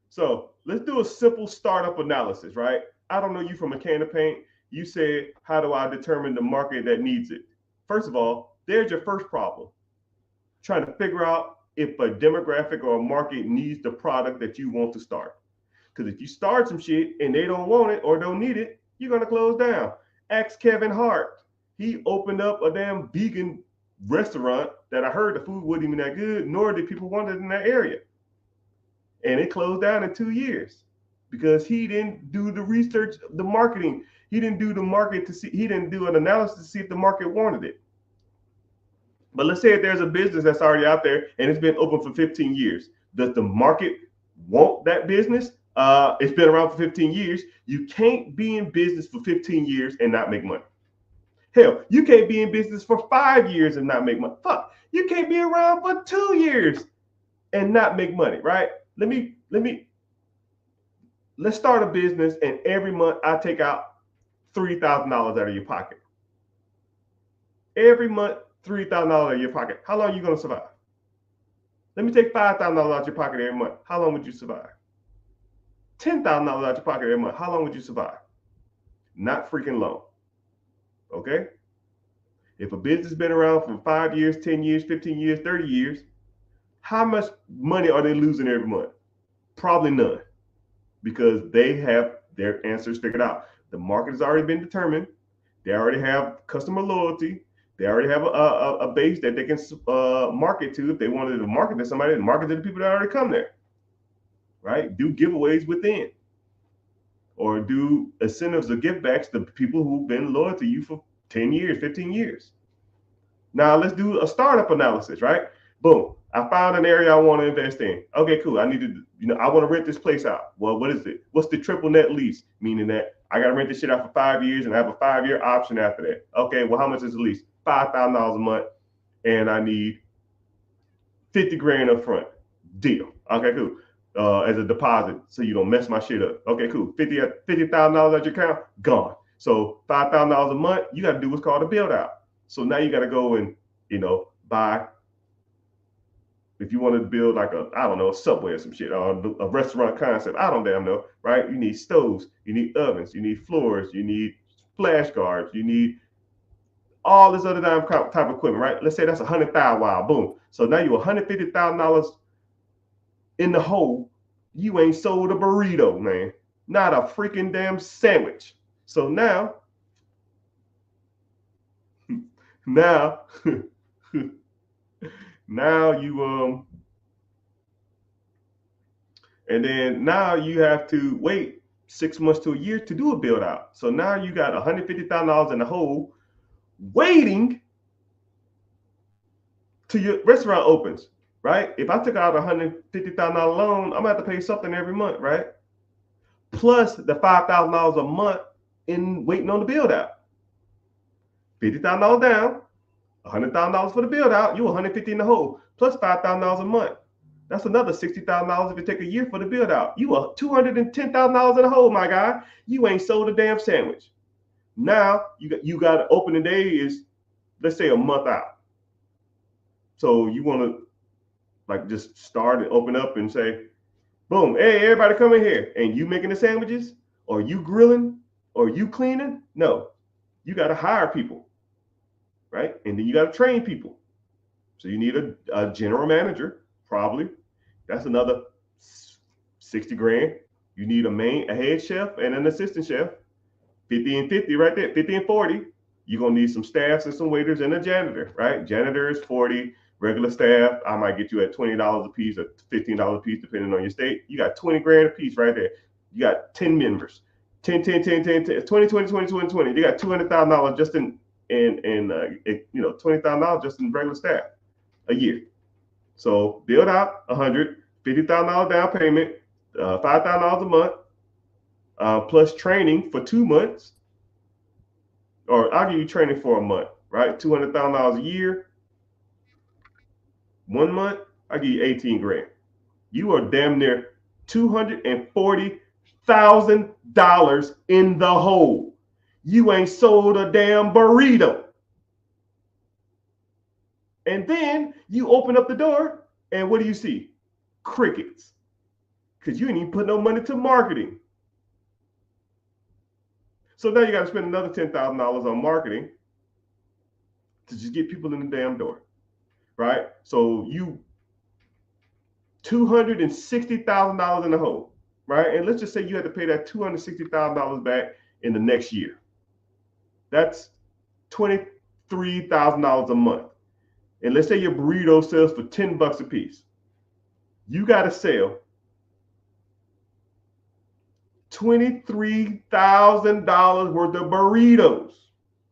So let's do a simple startup analysis, right? I don't know you from a can of paint. You said, how do I determine the market that needs it? First of all, there's your first problem. Trying to figure out if a demographic or a market needs the product that you want to start. Because if you start some shit and they don't want it or don't need it, you're going to close down. Ask Kevin Hart. He opened up a damn vegan restaurant that I heard the food wasn't even that good, nor did people want it in that area. And it closed down in 2 years because he didn't do the research, the marketing. He didn't do the market to see, he didn't do an analysis to see if the market wanted it. But let's say if there's a business that's already out there and it's been open for 15 years. Does the market want that business? It's been around for 15 years. You can't be in business for 15 years and not make money. Hell, you can't be in business for 5 years and not make money. Fuck, you can't be around for 2 years and not make money, right? Let's start a business and every month I take out $3,000 out of your pocket. Every month, $3,000 out of your pocket. How long are you going to survive? Let me take $5,000 out your pocket every month. How long would you survive? $10,000 out your pocket every month. How long would you survive? Not freaking long. Okay? If a business has been around for 5 years, 10 years, 15 years, 30 years, how much money are they losing every month? Probably none, because they have their answers figured out. The market has already been determined. They already have customer loyalty. They already have a base that they can market to. If they wanted to market to somebody, market to the people that already come there, right? Do giveaways within, or do incentives or give backs to people who've been loyal to you for 10 years, 15 years. Now let's do a startup analysis, right? Boom. I found an area I want to invest in. Okay, cool. I need to, I want to rent this place out. Well, what is it? What's the triple net lease? Meaning that I got to rent this shit out for 5 years and I have a 5-year option after that. Okay, well, how much is the lease? $5,000 a month, and I need 50 grand up front. Deal. Okay, cool. As a deposit, so you don't mess my shit up. Okay, cool. $50,000 at your account, gone. So $5,000 a month, you got to do what's called a build out. So now you got to go and buy. If you want to build like a Subway or some shit, or a restaurant concept, I don't damn know, right? You need stoves, you need ovens, you need floors, you need flash guards, you need all this other type of equipment, right? Let's say that's $100,000. Wow, boom. So now you're $150,000 in the hole. You ain't sold a burrito, man. Not a freaking damn sandwich. So now now you and then now you have to wait 6 months to a year to do a build out. So now you got $150,000 in the hole waiting till your restaurant opens, right? If I took out a $150,000 loan, I'm gonna have to pay something every month, right? Plus the $5,000 a month in waiting on the build out. $50,000 down, $100,000 for the build out, you $150 in the hole, plus $5,000 a month. That's another $60,000 if you take a year for the build out. You are $210,000 in the hole, my guy. You ain't sold a damn sandwich. Now you got opening day is, let's say, a month out. So you want to like just start and open up and say, boom, hey, everybody come in here. And you making the sandwiches, or you grilling, or you cleaning? No, you got to hire people, right? And then you got to train people. So you need a general manager, probably. That's another 60 grand. You need a head chef and an assistant chef. 50 and 50 right there, 50 and 40. You're going to need some staffs and some waiters and a janitor, right? Janitor is 40. Regular staff, I might get you at $20 a piece or $15 a piece, depending on your state. You got 20 grand a piece right there. You got 10 members. 10, 10, 10, 10, 10, 20, 20, 20, 20, 20. You got $200,000 just in $20,000 just in regular staff a year. So build out $150,000 down payment, $5,000 a month, plus training for 2 months. Or I'll give you training for a month, right? $200,000 a year. 1 month, I give you 18 grand. You are damn near $240,000 in the hole. You ain't sold a damn burrito. And then you open up the door, and what do you see? Crickets. Because you ain't even put no money to marketing. So now you got to spend another $10,000 on marketing to just get people in the damn door, right? So you $260,000 in the hole, right? And let's just say you had to pay that $260,000 back in the next year. That's $23,000 a month. And let's say your burrito sells for $10 a piece. You got to sell $23,000 worth of burritos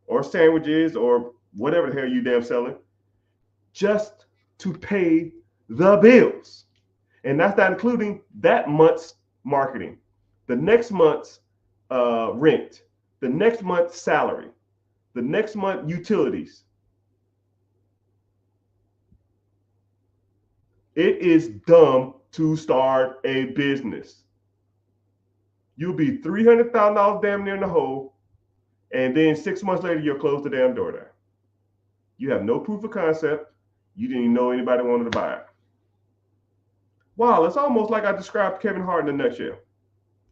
or sandwiches or whatever the hell you damn selling just to pay the bills. And that's not including that month's marketing, the next month's rent, the next month's salary, the next month utilities. It is dumb to start a business. You'll be $300,000 damn near in the hole, and then 6 months later, you'll close the damn door down. You have no proof of concept. You didn't even know anybody wanted to buy it. Wow, it's almost like I described Kevin Hart in a nutshell.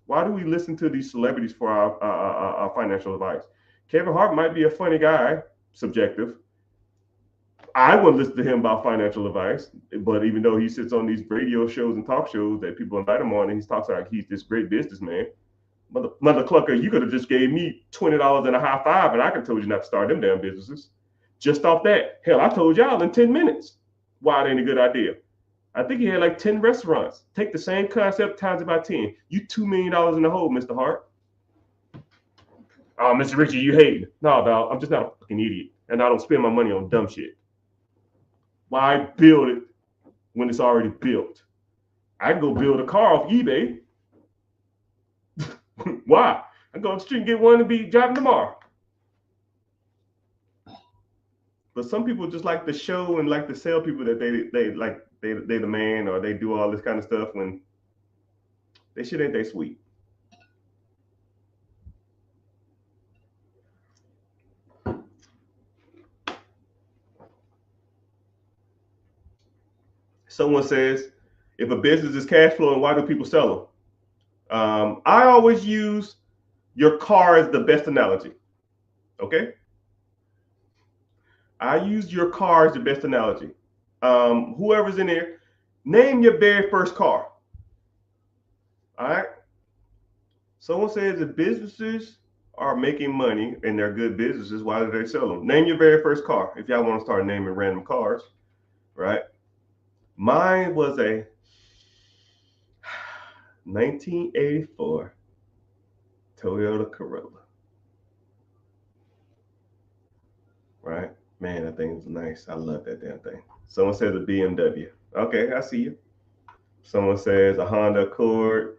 Why do we listen to these celebrities for our financial advice? Kevin Hart might be a funny guy, subjective. I wouldn't listen to him about financial advice, but even though he sits on these radio shows and talk shows that people invite him on, and he talks like he's this great businessman, mother clucker, you could have just gave me $20 and a high five, and I could have told you not to start them damn businesses. Just off that. Hell, I told y'all in 10 minutes why it ain't a good idea. I think he had like 10 restaurants. Take the same concept times it by 10. You $2 million in the hole, Mr. Hart. Oh, Mr. Richie, you hate me. No, dog, I'm just not a fucking idiot. And I don't spend my money on dumb shit. Why build it when it's already built? I can go build a car off eBay. Why? I go to the street and get one and be driving tomorrow. But some people just like to show and like to sell people that they the man, or they do all this kind of stuff when they shit ain't that sweet. Someone says, if a business is cash flowing, why do people sell them? I always use your car as the best analogy. Okay? I use your car as the best analogy. Whoever's in there, name your very first car. All right? Someone says if businesses are making money and they're good businesses, why do they sell them? Name your very first car. If y'all want to start naming random cars, right? Mine was a 1984 Toyota Corolla. Right? Man, that thing is nice. I love that damn thing. Someone says a BMW. Okay, I see you. Someone says a Honda Accord.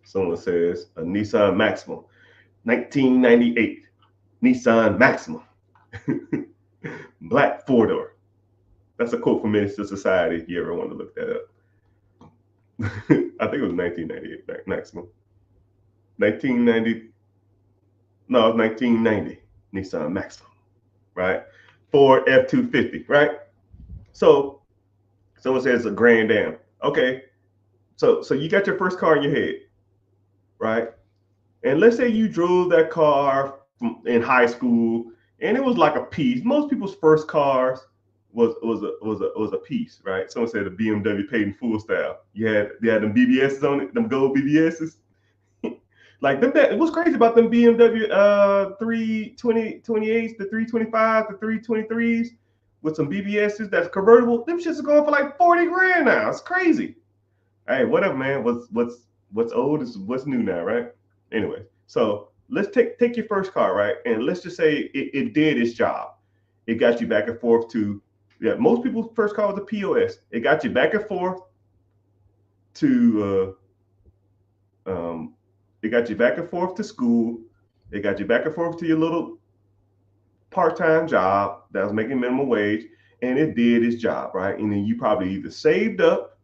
Someone says a Nissan Maxima. 1998 Nissan Maxima. Black four-door. That's a quote from Menace to Society if you ever want to look that up. I think it was 1998 Maxima. 1990. No, it was 1990 Nissan Maxima. Right? Ford F-250, right? So someone says a Grand Am. Okay. So you got your first car in your head, right? And let's say you drove that car in high school and it was like a piece. Most people's first cars was a piece, right? Someone said a BMW paid in full style. You had them BBSs on it, them gold BBSs. Like them, what's crazy about them BMW 328s, the 325s, the 323s with some BBSs that's convertible? Them shits are going for like 40 grand now. It's crazy. Hey, whatever, man. What's old is what's new now, right? Anyway, so let's take your first car, right? And let's just say it did its job. It got you back and forth to, most people's first car was a POS. It got you back and forth to it got you back and forth to school. It got you back and forth to your little part-time job that was making minimum wage. and it did its job, right? And then you probably either saved up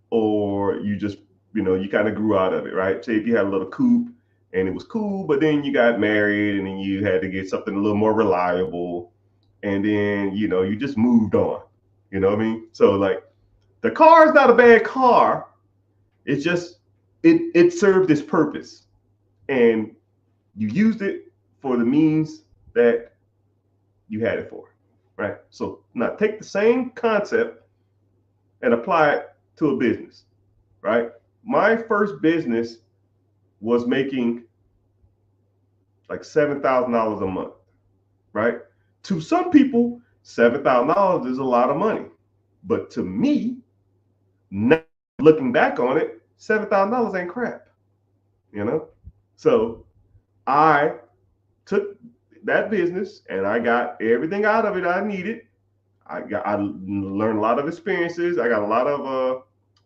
or you just, you kind of grew out of it, right? Say if you had a little coupe and it was cool, but then you got married and then you had to get something a little more reliable. And then, you just moved on. You know what I mean? So like the car is not a bad car. It's just, it served its purpose. And you used it for the means that you had it for, right? So now take the same concept and apply it to a business, right? My first business was making like $7,000 a month, right? To some people, $7,000 is a lot of money, but to me, now looking back on it, $7,000 ain't crap, So I took that business and I got everything out of it I needed. I learned a lot of experiences. I got a lot of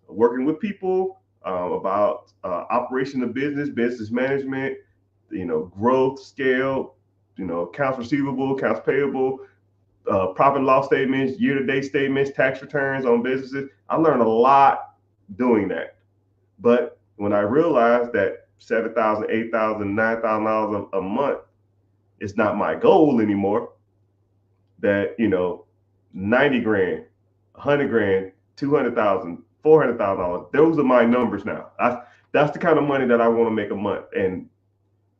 working with people about operation of business management, growth, scale, accounts receivable, accounts payable, profit and loss statements, year-to-date statements, tax returns on businesses. I learned a lot doing that. But when I realized that $7,000, $8,000, $9,000 a month is not my goal anymore, that 90 grand, 100 grand, 200,000, $400,000, those are my numbers now. That's the kind of money that I want to make a month, and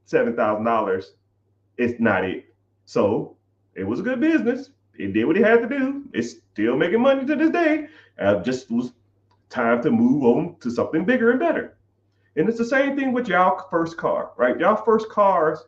$7,000 is not it. So it was a good business. It did what it had to do. It's still making money to this day. Just was time to move on to something bigger and better. And it's the same thing with y'all first car, right? Y'all first cars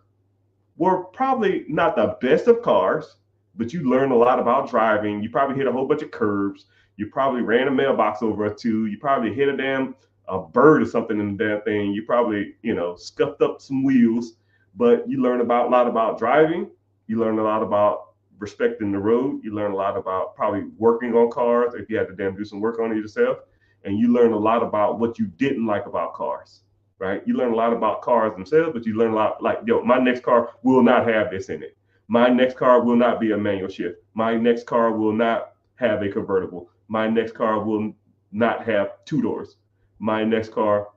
were probably not the best of cars, but you learned a lot about driving. You probably hit a whole bunch of curbs. You probably ran a mailbox over or two. You probably hit a bird or something in the damn thing. You probably, scuffed up some wheels, but you learned a lot about driving. You learned a lot about respecting the road. You learned a lot about probably working on cars if you had to do some work on it yourself. And you learn a lot about what you didn't like about cars, right? You learn a lot about cars themselves, but you learn a lot like, my next car will not have this in it. My next car will not be a manual shift. My next car will not have a convertible. My next car will not have two doors. My next car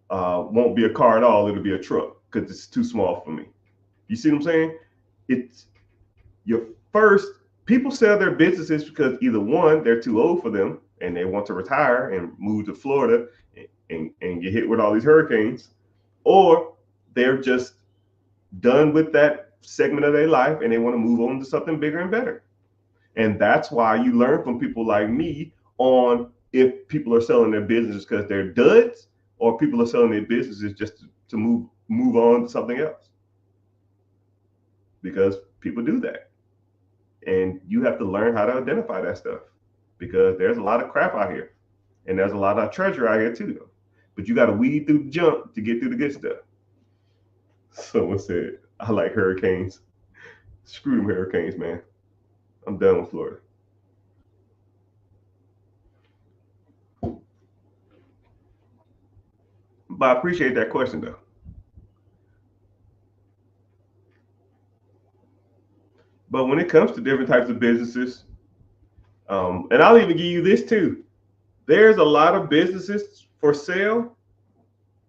won't be a car at all. It'll be a truck because it's too small for me. You see what I'm saying? It's your first. People sell their businesses because either one, they're too old for them and they want to retire and move to Florida and get hit with all these hurricanes, or they're just done with that segment of their life and they want to move on to something bigger and better. And that's why you learn from people like me on if people are selling their businesses because they're duds or people are selling their businesses just to move on to something else. Because people do that. And you have to learn how to identify that stuff because there's a lot of crap out here and there's a lot of treasure out here too. But you got to weed through the junk to get through the good stuff. Someone said, I like hurricanes. Screw them hurricanes, man. I'm done with Florida. But I appreciate that question though. But when it comes to different types of businesses, and I'll even give you this too. There's a lot of businesses for sale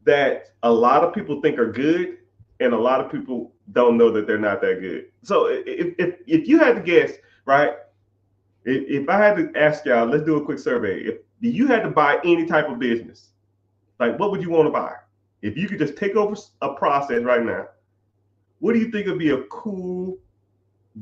that a lot of people think are good, and a lot of people don't know that they're not that good. So if you had to guess, right? If I had to ask y'all, let's do a quick survey. If you had to buy any type of business, like what would you want to buy? If you could just take over a process right now, what do you think would be a cool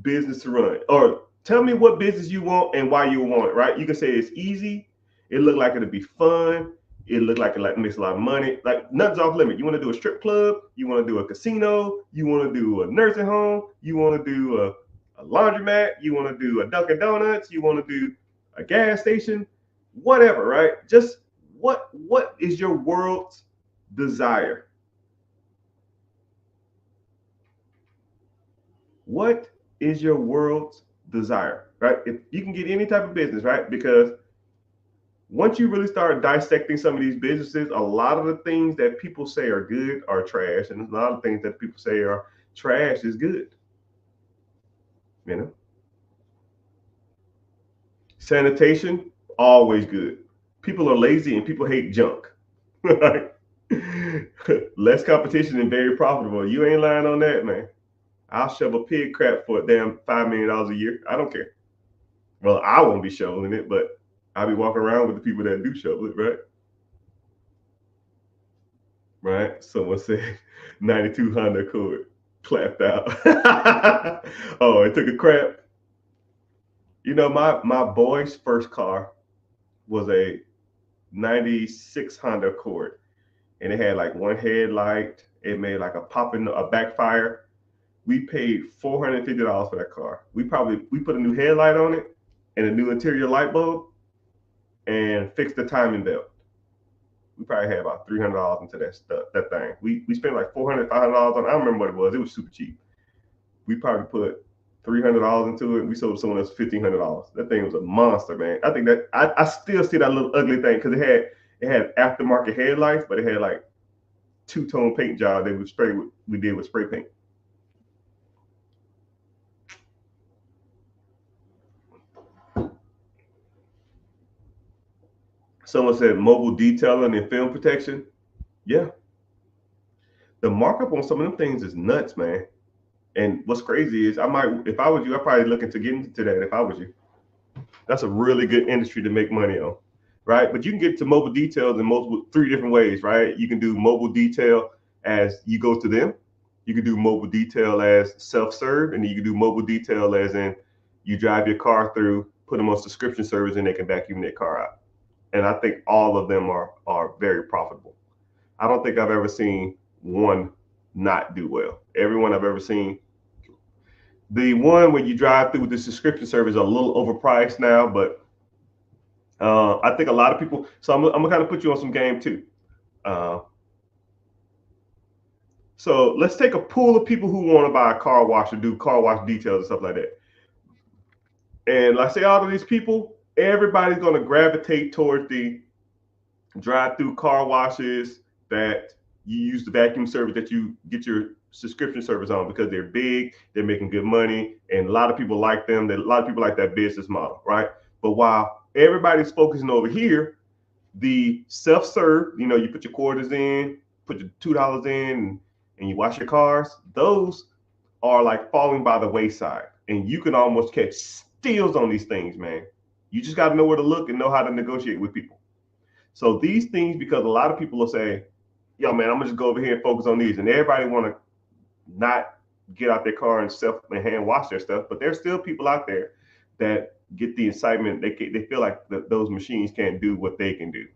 business to run? Or tell me what business you want and why you want it, right? You can say it's easy. It looked like it'd be fun. It looked like it makes a lot of money. Like nothing's off limit. You want to do a strip club? You want to do a casino? You want to do a nursing home? You want to do a laundromat? You want to do a Dunkin' Donuts? You want to do a gas station? Whatever, right? Just what is your world's desire? What is your world's desire, right? If you can get any type of business, right? Because once you really start dissecting some of these businesses, a lot of the things that people say are good are trash, and a lot of things that people say are trash is good. You know, sanitation always good. People are lazy and people hate junk. Less competition and very profitable. You ain't lying on that, man. I'll shovel pig crap for a damn $5 million a year. I don't care. Well, I won't be shoveling it, but I'll be walking around with the people that do shovel it, right? Right? Someone said 92 Honda Accord clapped out. Oh, it took a crap. You know, my boy's first car was a 96 Honda Accord, and it had like one headlight. It made like a backfire. We paid $450 for that car. We put a new headlight on it and a new interior light bulb and fixed the timing belt. We probably had about $300 into that thing. We spent like $400, $500 on it. I don't remember what it was. It was super cheap. We probably put $300 into it. We sold someone else $1,500. That thing was a monster, man. I think that I still see that little ugly thing because it had aftermarket headlights, but it had like two-tone paint job that we did with spray paint. Someone said mobile detailing and film protection. Yeah, the markup on some of them things is nuts, man. And what's crazy is if I was you, I'd probably look into getting into that if I was you. That's a really good industry to make money on, right? But you can get to mobile details in multiple three different ways, right? You can do mobile detail as you go to them. You can do mobile detail as self-serve, and you can do mobile detail as in you drive your car through, put them on subscription service, and they can vacuum their car out. And I think all of them are very profitable. I don't think I've ever seen one not do well. Everyone I've ever seen, the one where you drive through with the subscription service, is a little overpriced now, but I think a lot of people. So I'm gonna kind of put you on some game too. Uh, so let's take a pool of people who want to buy a car wash or do car wash details and stuff like that. And like I say, all of these people, everybody's going to gravitate towards the drive-through car washes that you use the vacuum service that you get your subscription service on because they're big, they're making good money, and a lot of people like them. A lot of people like that business model, right? But while everybody's focusing over here, the self-serve, you put your quarters in, put your $2 in, and you wash your cars. Those are like falling by the wayside, and you can almost catch steals on these things, man. You just got to know where to look and know how to negotiate with people. So these things, because a lot of people will say, yo, man, I'm gonna just go over here and focus on these. And everybody want to not get out their car and hand wash their stuff. But there's still people out there that get the excitement. They feel like those machines can't do what they can do.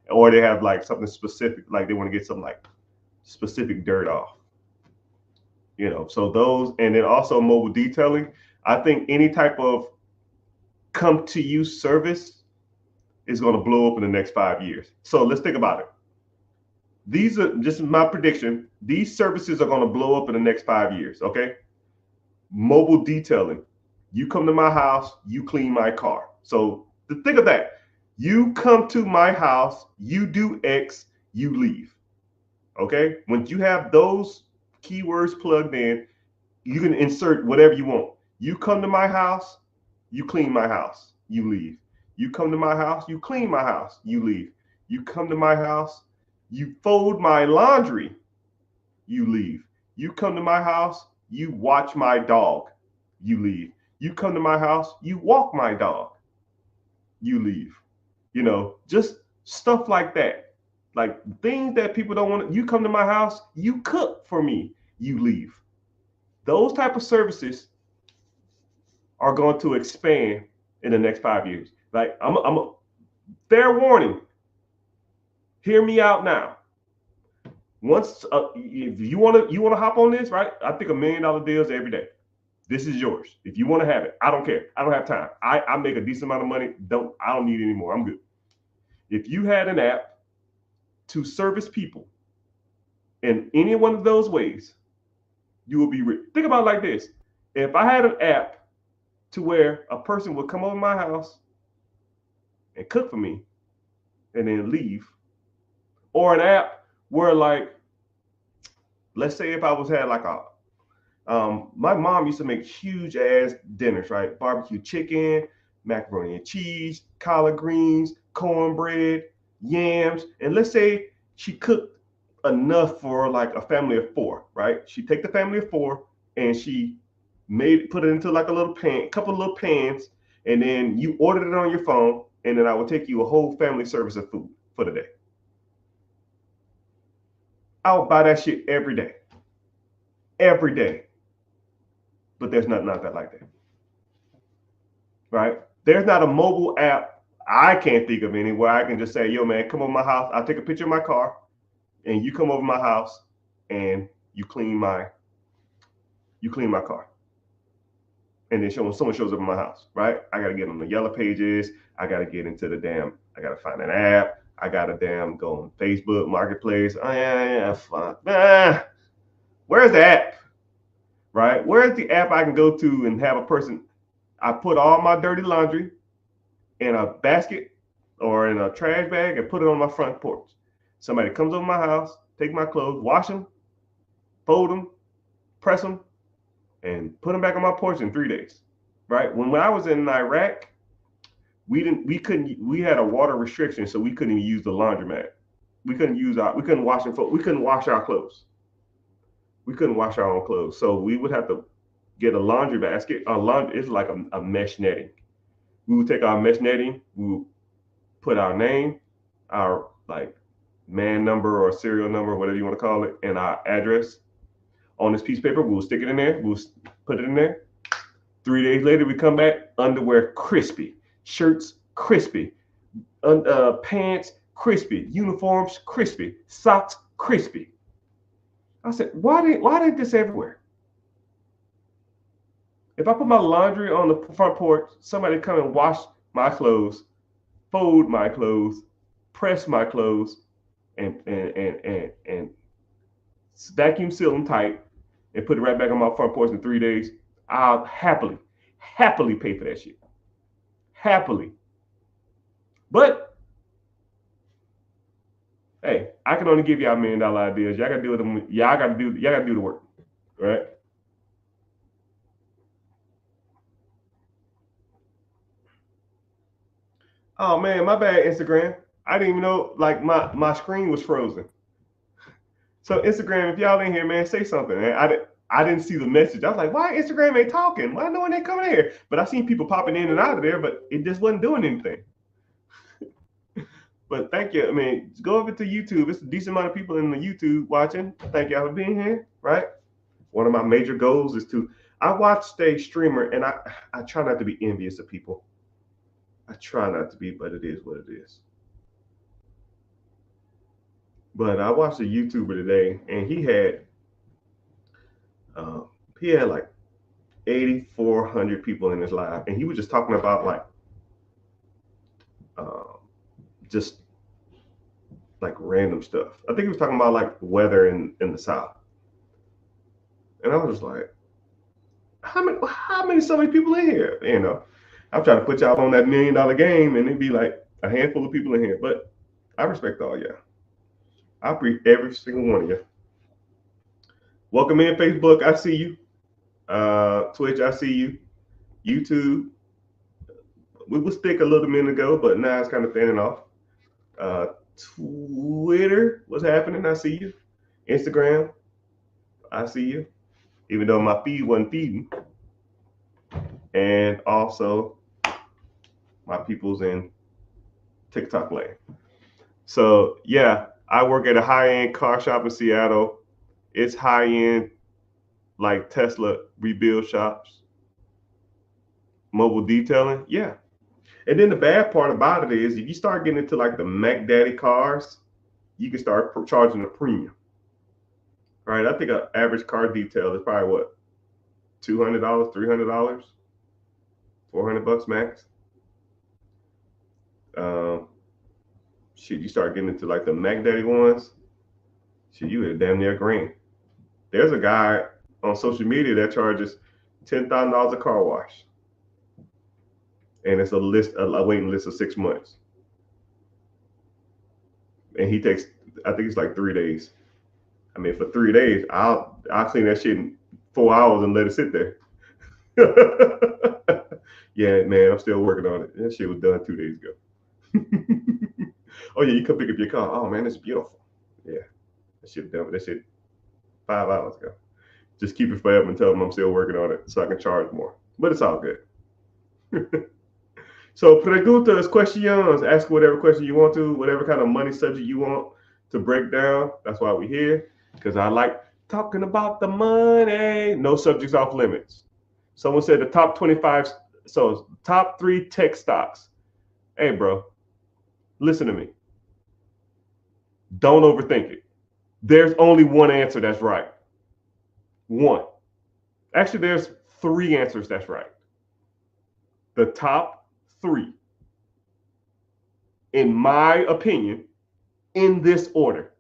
Or they have like something specific, like they want to get some like specific dirt off. So those, and then also mobile detailing. I think any type of come to you service is going to blow up in the next 5 years. So let's think about it. These are just my prediction. These services are going to blow up in the next 5 years. Okay. Mobile detailing. You come to my house, you clean my car. So think of that. You come to my house, you do X, you leave. Okay. Once you have those keywords plugged in, you can insert whatever you want. You come to my house, you clean my house, you leave. You come to my house, you clean my house, you leave. You come to my house, you fold my laundry, you leave. You come to my house, you watch my dog, you leave. You come to my house, you walk my dog, you leave. Just stuff like that. Like things that people don't want. You come to my house, you cook for me, you leave. Those type of services are going to expand in the next 5 years. Like I'm a fair warning. Hear me out now. Once if you want to hop on this, right? I think $1 million deals every day. This is yours. If you want to have it, I don't care. I don't have time. I make a decent amount of money. I don't need any more. I'm good. If you had an app to service people in any one of those ways, you will be rich. Think about it like this. If I had an app to where a person would come over my house and cook for me and then leave, or an app where, like, let's say if I had like My mom used to make huge ass dinners, right? Barbecue chicken, macaroni and cheese, collard greens, cornbread, yams. And let's say she cooked enough for like a family of four, right? She take the family of four and she put it into like a little pan, couple of little pans, and then you ordered it on your phone, and then I would take you a whole family service of food for the day. I would buy that shit every day. But there's nothing out there like that, right? There's not a mobile app I can't think of any where I can just say, yo, man, come over my house. I'll take a picture of my car, and you come over my house, and you clean my car. And then someone shows up in my house, right? I got to get on the yellow pages. I got to get into I got to find an app. I got to go on Facebook Marketplace. Oh, yeah, fuck. Where's the app, right? Where's the app I can go to and have a person? I put all my dirty laundry in a basket or in a trash bag and put it on my front porch. Somebody comes over my house, take my clothes, wash them, fold them, press them, and put them back on my porch in 3 days. Right? When I was in Iraq, we had a water restriction, so we couldn't even use the laundromat. We couldn't wash our clothes. We couldn't wash our own clothes. So we would have to get a laundry basket. It's like a mesh netting. We would take our mesh netting, we would put our name, our like man number or serial number, whatever you want to call it, and our address on this piece of paper. We'll stick it in there. We'll put it in there. 3 days later, we come back, underwear crispy, shirts crispy, pants crispy, uniforms crispy, socks crispy. I said, why didn't this everywhere? If I put my laundry on the front porch, somebody come and wash my clothes, fold my clothes, press my clothes, and vacuum seal them tight, and put it right back on my front porch in 3 days. I'll happily pay for that shit. Happily. But hey, I can only give y'all $1 million ideas. Y'all gotta do them. Y'all gotta do the work, right? Oh man, my bad, Instagram. I didn't even know like my screen was frozen. So Instagram, if y'all in here, man, say something. Man. I didn't see the message. I was like, why Instagram ain't talking? Why no one ain't coming here? But I seen people popping in and out of there, but it just wasn't doing anything. But thank you. I mean, go over to YouTube. It's a decent amount of people in the YouTube watching. Thank y'all for being here, right? One of my major goals is I watched a streamer, and I try not to be envious of people. I try not to be, but it is what it is. But I watched a YouTuber today, and he had like 8,400 people in his live, and he was just talking about like just like random stuff. I think he was talking about like the weather in the South, and I was just like, how many so many people in here? You know, I'm trying to put y'all on that $1 million game, and it'd be like a handful of people in here. But I respect all y'all. I appreciate every single one of you. Welcome in Facebook. I see you. Twitch. I see you. YouTube. We was thick a little minute ago, but now it's kind of thinning off. Twitter, what's happening? I see you. Instagram, I see you. Even though my feed wasn't feeding. And also my people's in TikTok land. So yeah, I work at a high-end car shop in Seattle. It's high-end like Tesla rebuild shops. Mobile detailing, yeah. And then the bad part about it is if you start getting into like the Mac Daddy cars, you can start charging a premium. Right? I think an average car detail is probably what, $200, $300, $400 max. Shit, you start getting into like the Mac Daddy ones. Shit, you hit damn near $1,000. There's a guy on social media that charges $10,000 a car wash, and it's a waiting list of 6 months. And he takes, I think it's like 3 days. I mean, for 3 days, I'll clean that shit in 4 hours and let it sit there. Yeah, man, I'm still working on it. That shit was done 2 days ago. Oh yeah, you come pick up your car. Oh man, it's beautiful. Yeah, that shit done. That shit 5 hours ago. Just keep it forever and tell them I'm still working on it so I can charge more. But it's all good. So preguntas, questions, ask whatever question you want to, whatever kind of money subject you want to break down. That's why we're here, because I like talking about the money. No subjects off limits. Someone said the top 25, so top 3 tech stocks. Hey, bro, listen to me. Don't overthink it. There's only one answer that's right. One. Actually, there's 3 answers that's right. The top 3, in my opinion, in this order.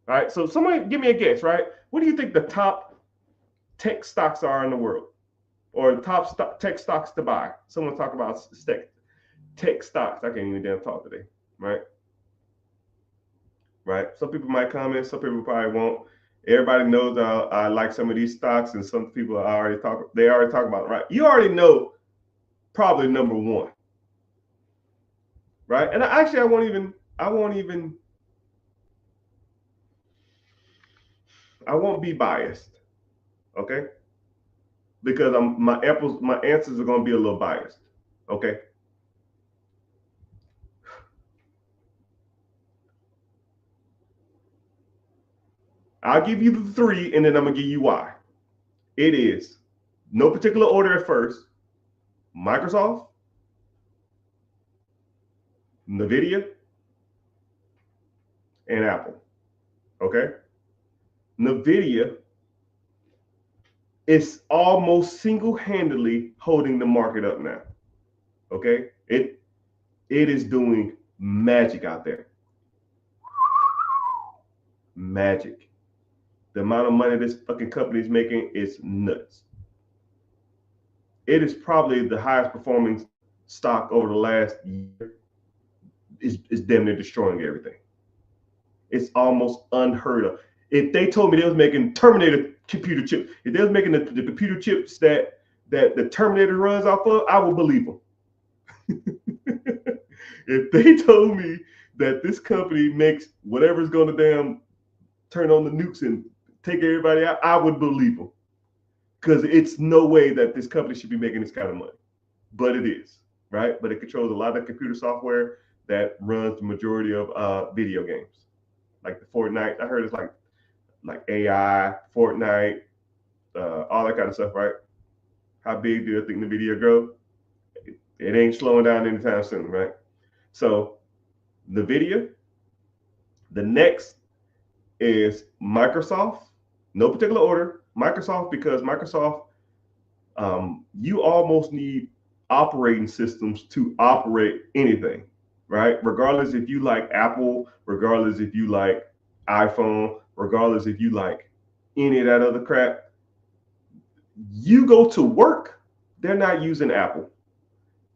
All right. So somebody give me a guess, right? What do you think the top tech stocks are in the world? Or the top tech stocks to buy? Someone talk about tech stocks. I can't even damn talk today, right? Right. Some people might comment, some people probably won't. Everybody knows I like some of these stocks, and some people already talk about it, right? You already know probably number 1. Right. And actually I won't be biased. Okay? Because my answers are gonna be a little biased. Okay. I'll give you the 3 and then I'm gonna give you why. It is no particular order at first. Microsoft, Nvidia, and Apple. Okay. Nvidia is almost single-handedly holding the market up now. Okay. It is doing magic out there. Magic. The amount of money this fucking company is making is nuts. It is probably the highest performing stock over the last year. Is damn near destroying everything. It's almost unheard of. If they told me they was making Terminator computer chip, if they was making the computer chips that the Terminator runs off of, I would believe them. If they told me that this company makes whatever's going to damn turn on the nukes and take everybody out, I would believe them. Because it's no way that this company should be making this kind of money. But it is, right? But it controls a lot of computer software that runs the majority of video games. Like the Fortnite, I heard it's like AI, Fortnite, all that kind of stuff, right? How big do you think the video grow? It ain't slowing down anytime soon, right? So NVIDIA, the next is Microsoft, no particular order. Microsoft, because Microsoft, you almost need operating systems to operate anything, right? Regardless if you like Apple, regardless if you like iPhone, regardless if you like any of that other crap, you go to work, they're not using Apple.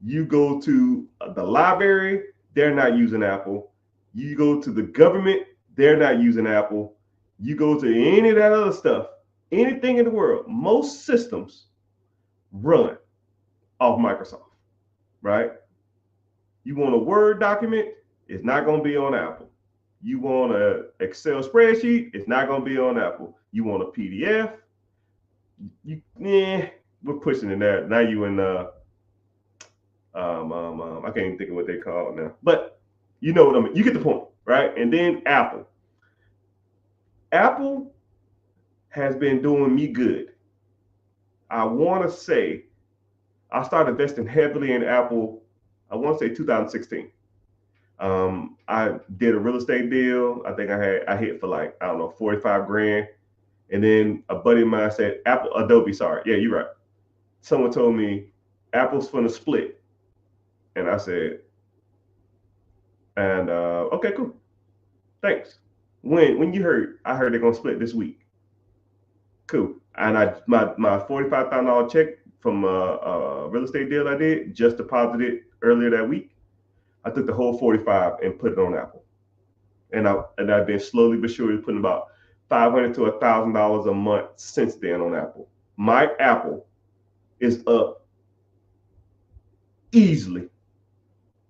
You go to the library, they're not using Apple. You go to the government, they're not using Apple. You go to any of that other stuff, anything in the world, most systems run off Microsoft, right? You want a Word document, it's not going to be on Apple. You want an Excel spreadsheet, it's not going to be on Apple. You want a PDF, we're pushing in there. Now you in I can't even think of what they call it now, but you know what I mean. You get the point, right? And then Apple. Apple has been doing me good. I want to say I started investing heavily in Apple, I want to say 2016. I did a real estate deal. I think I hit for like, I don't know, 45 grand. And then a buddy of mine said, Adobe, sorry. Yeah, you're right. Someone told me Apple's gonna split. And I said, okay, cool. Thanks. When you heard, I heard they're gonna split this week. Cool. And my $45,000 check from a real estate deal I did, just deposited earlier that week. I took the whole 45 and put it on Apple. And I've been slowly but surely putting about $500 to $1,000 a month since then on Apple. my Apple is up easily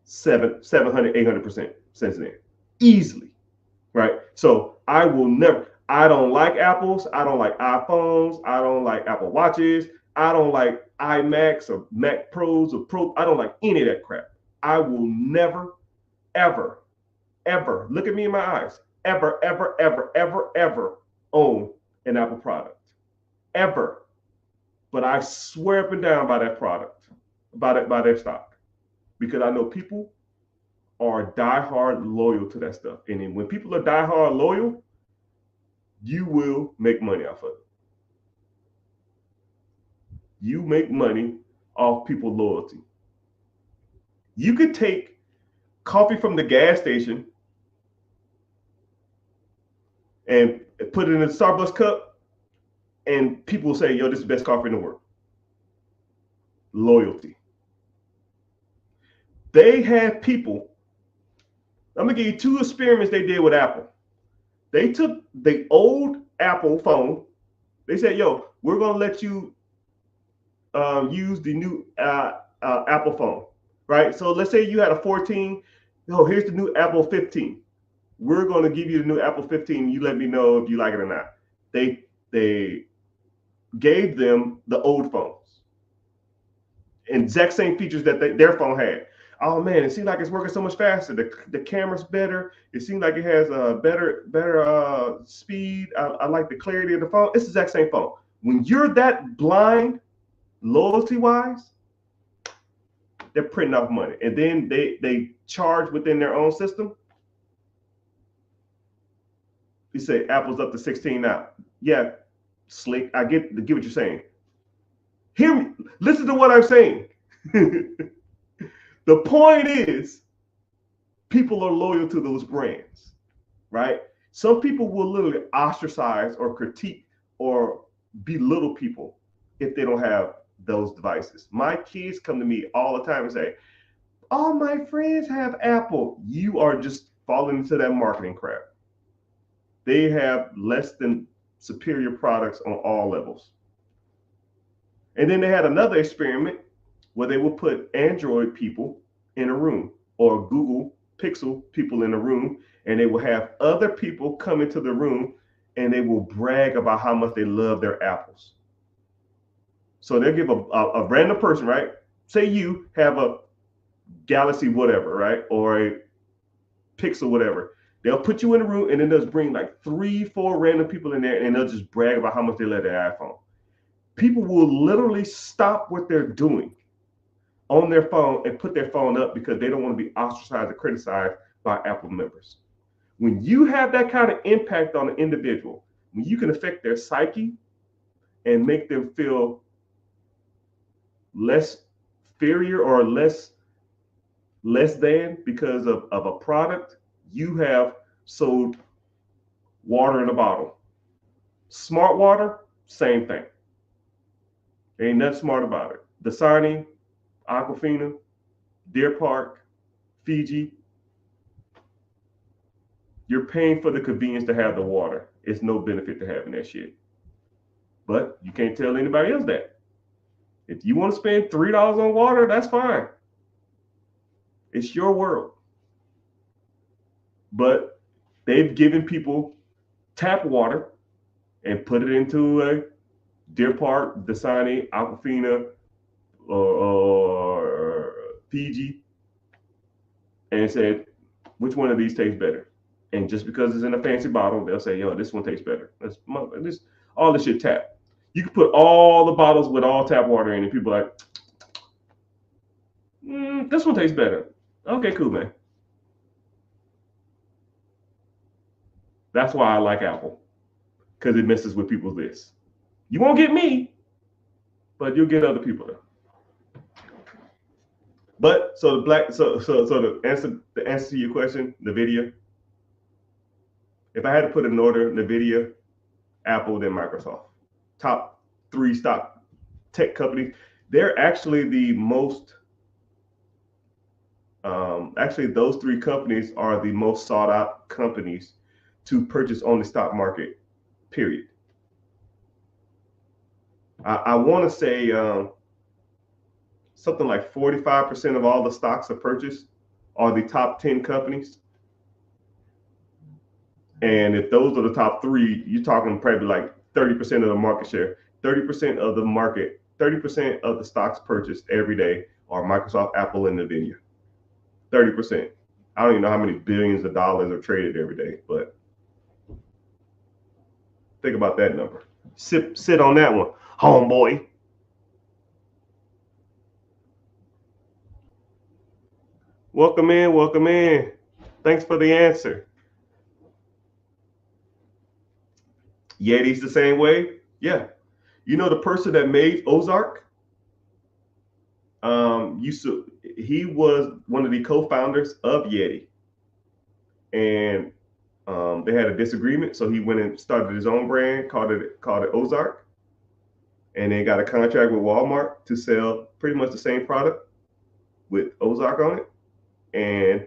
700, 800% since then. Easily, right? So I will never, I don't like Apples. I don't like iPhones. I don't like Apple Watches. I don't like iMacs or Mac Pros or Pro. I don't like any of that crap. I will never, ever, ever, look at me in my eyes, ever, ever, ever, ever, ever own an Apple product. Ever. But I swear up and down by that product, by their stock. Because I know people are diehard loyal to that stuff. And then when people are diehard loyal, you will make money off of it. You make money off people's loyalty. You could take coffee from the gas station and put it in a Starbucks cup, and people will say, yo, this is the best coffee in the world. Loyalty. They had people, I'm going to give you 2 experiments they did with Apple. They took the old Apple phone. They said, yo, we're going to let you use the new Apple phone, right? So let's say you had a 14. Oh, here's the new Apple 15. We're going to give you the new Apple 15. You let me know if you like it or not. They gave them the old phones. Exact same features that their phone had. Oh man, it seems like it's working so much faster. The camera's better. It seems like it has a better speed. I like the clarity of the phone. It's the exact same phone. When you're that blind, loyalty wise, they're printing off money, and then they charge within their own system. You say Apple's up to 16 now. Yeah, slick. I get what you're saying. Hear me. Listen to what I'm saying. The point is, people are loyal to those brands, right? Some people will literally ostracize or critique or belittle people if they don't have those devices. My kids come to me all the time and say, all my friends have Apple. You are just falling into that marketing crap. They have less than superior products on all levels. And then they had another experiment where they will put Android people in a room or Google Pixel people in a room, and they will have other people come into the room and they will brag about how much they love their Apples. So they'll give a random person, right? Say you have a Galaxy whatever, right? Or a Pixel whatever. They'll put you in a room and then they'll bring like 3-4 random people in there and they'll just brag about how much they love their iPhone. People will literally stop what they're doing on their phone and put their phone up because they don't want to be ostracized or criticized by Apple members. When you have that kind of impact on an individual, when you can affect their psyche and make them feel less inferior or less than because of a product, you have sold water in a bottle. Smart water, same thing. Ain't nothing smart about it. Dasani, Aquafina, Deer Park, Fiji. You're paying for the convenience to have the water. It's no benefit to having that shit. But you can't tell anybody else that. If you want to spend $3 on water, that's fine. It's your world. But they've given people tap water and put it into a Deer Park, Dasani, Aquafina, or Fiji, and said, which one of these tastes better? And just because it's in a fancy bottle, they'll say, yo, this one tastes better. All this shit tap. You can put all the bottles with all tap water in, and people are like, this one tastes better. Okay, cool, man. That's why I like Apple, because it messes with people's lists. You won't get me, but you'll get other people there. But so the answer to your question, NVIDIA. If I had to put in order, NVIDIA, Apple, then Microsoft. Top 3 stock tech companies. They're actually the most. Actually, those 3 companies are the most sought out companies to purchase on the stock market. Period. I want to say something like 45% of all the stocks are purchased are the top 10 companies. And if those are the top three, you're talking probably like 30% of the market share. 30% of the market, 30% of the stocks purchased every day are Microsoft, Apple, and Nvidia. 30%. I don't even know how many billions of dollars are traded every day, but think about that number. Sit on that one, homeboy. Welcome in, welcome in. Thanks for the answer. Yeti's the same way? Yeah. You know the person that made Ozark? He was one of the co-founders of Yeti. And they had a disagreement, so he went and started his own brand, called it Ozark, and then got a contract with Walmart to sell pretty much the same product with Ozark on it. And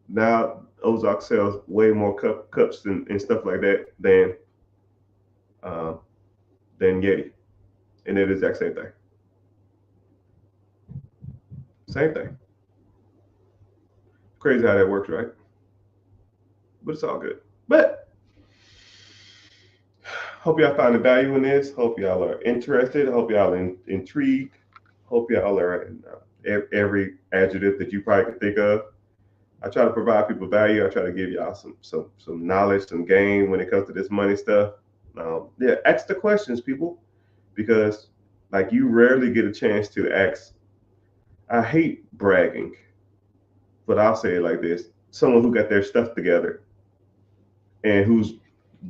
now Ozark sells way more cups and stuff like that than Yeti, and they're the exact same thing. Same thing. Crazy how that works, right? But it's all good. But hope y'all find the value in this. Hope y'all are interested. Hope y'all are intrigued. Hope y'all are in every adjective that you probably could think of. I try to provide people value. I try to give y'all some knowledge, some game when it comes to this money stuff. Yeah, ask the questions, people, because like you rarely get a chance to ask. I hate bragging, but I'll say it like this: someone who got their stuff together and who's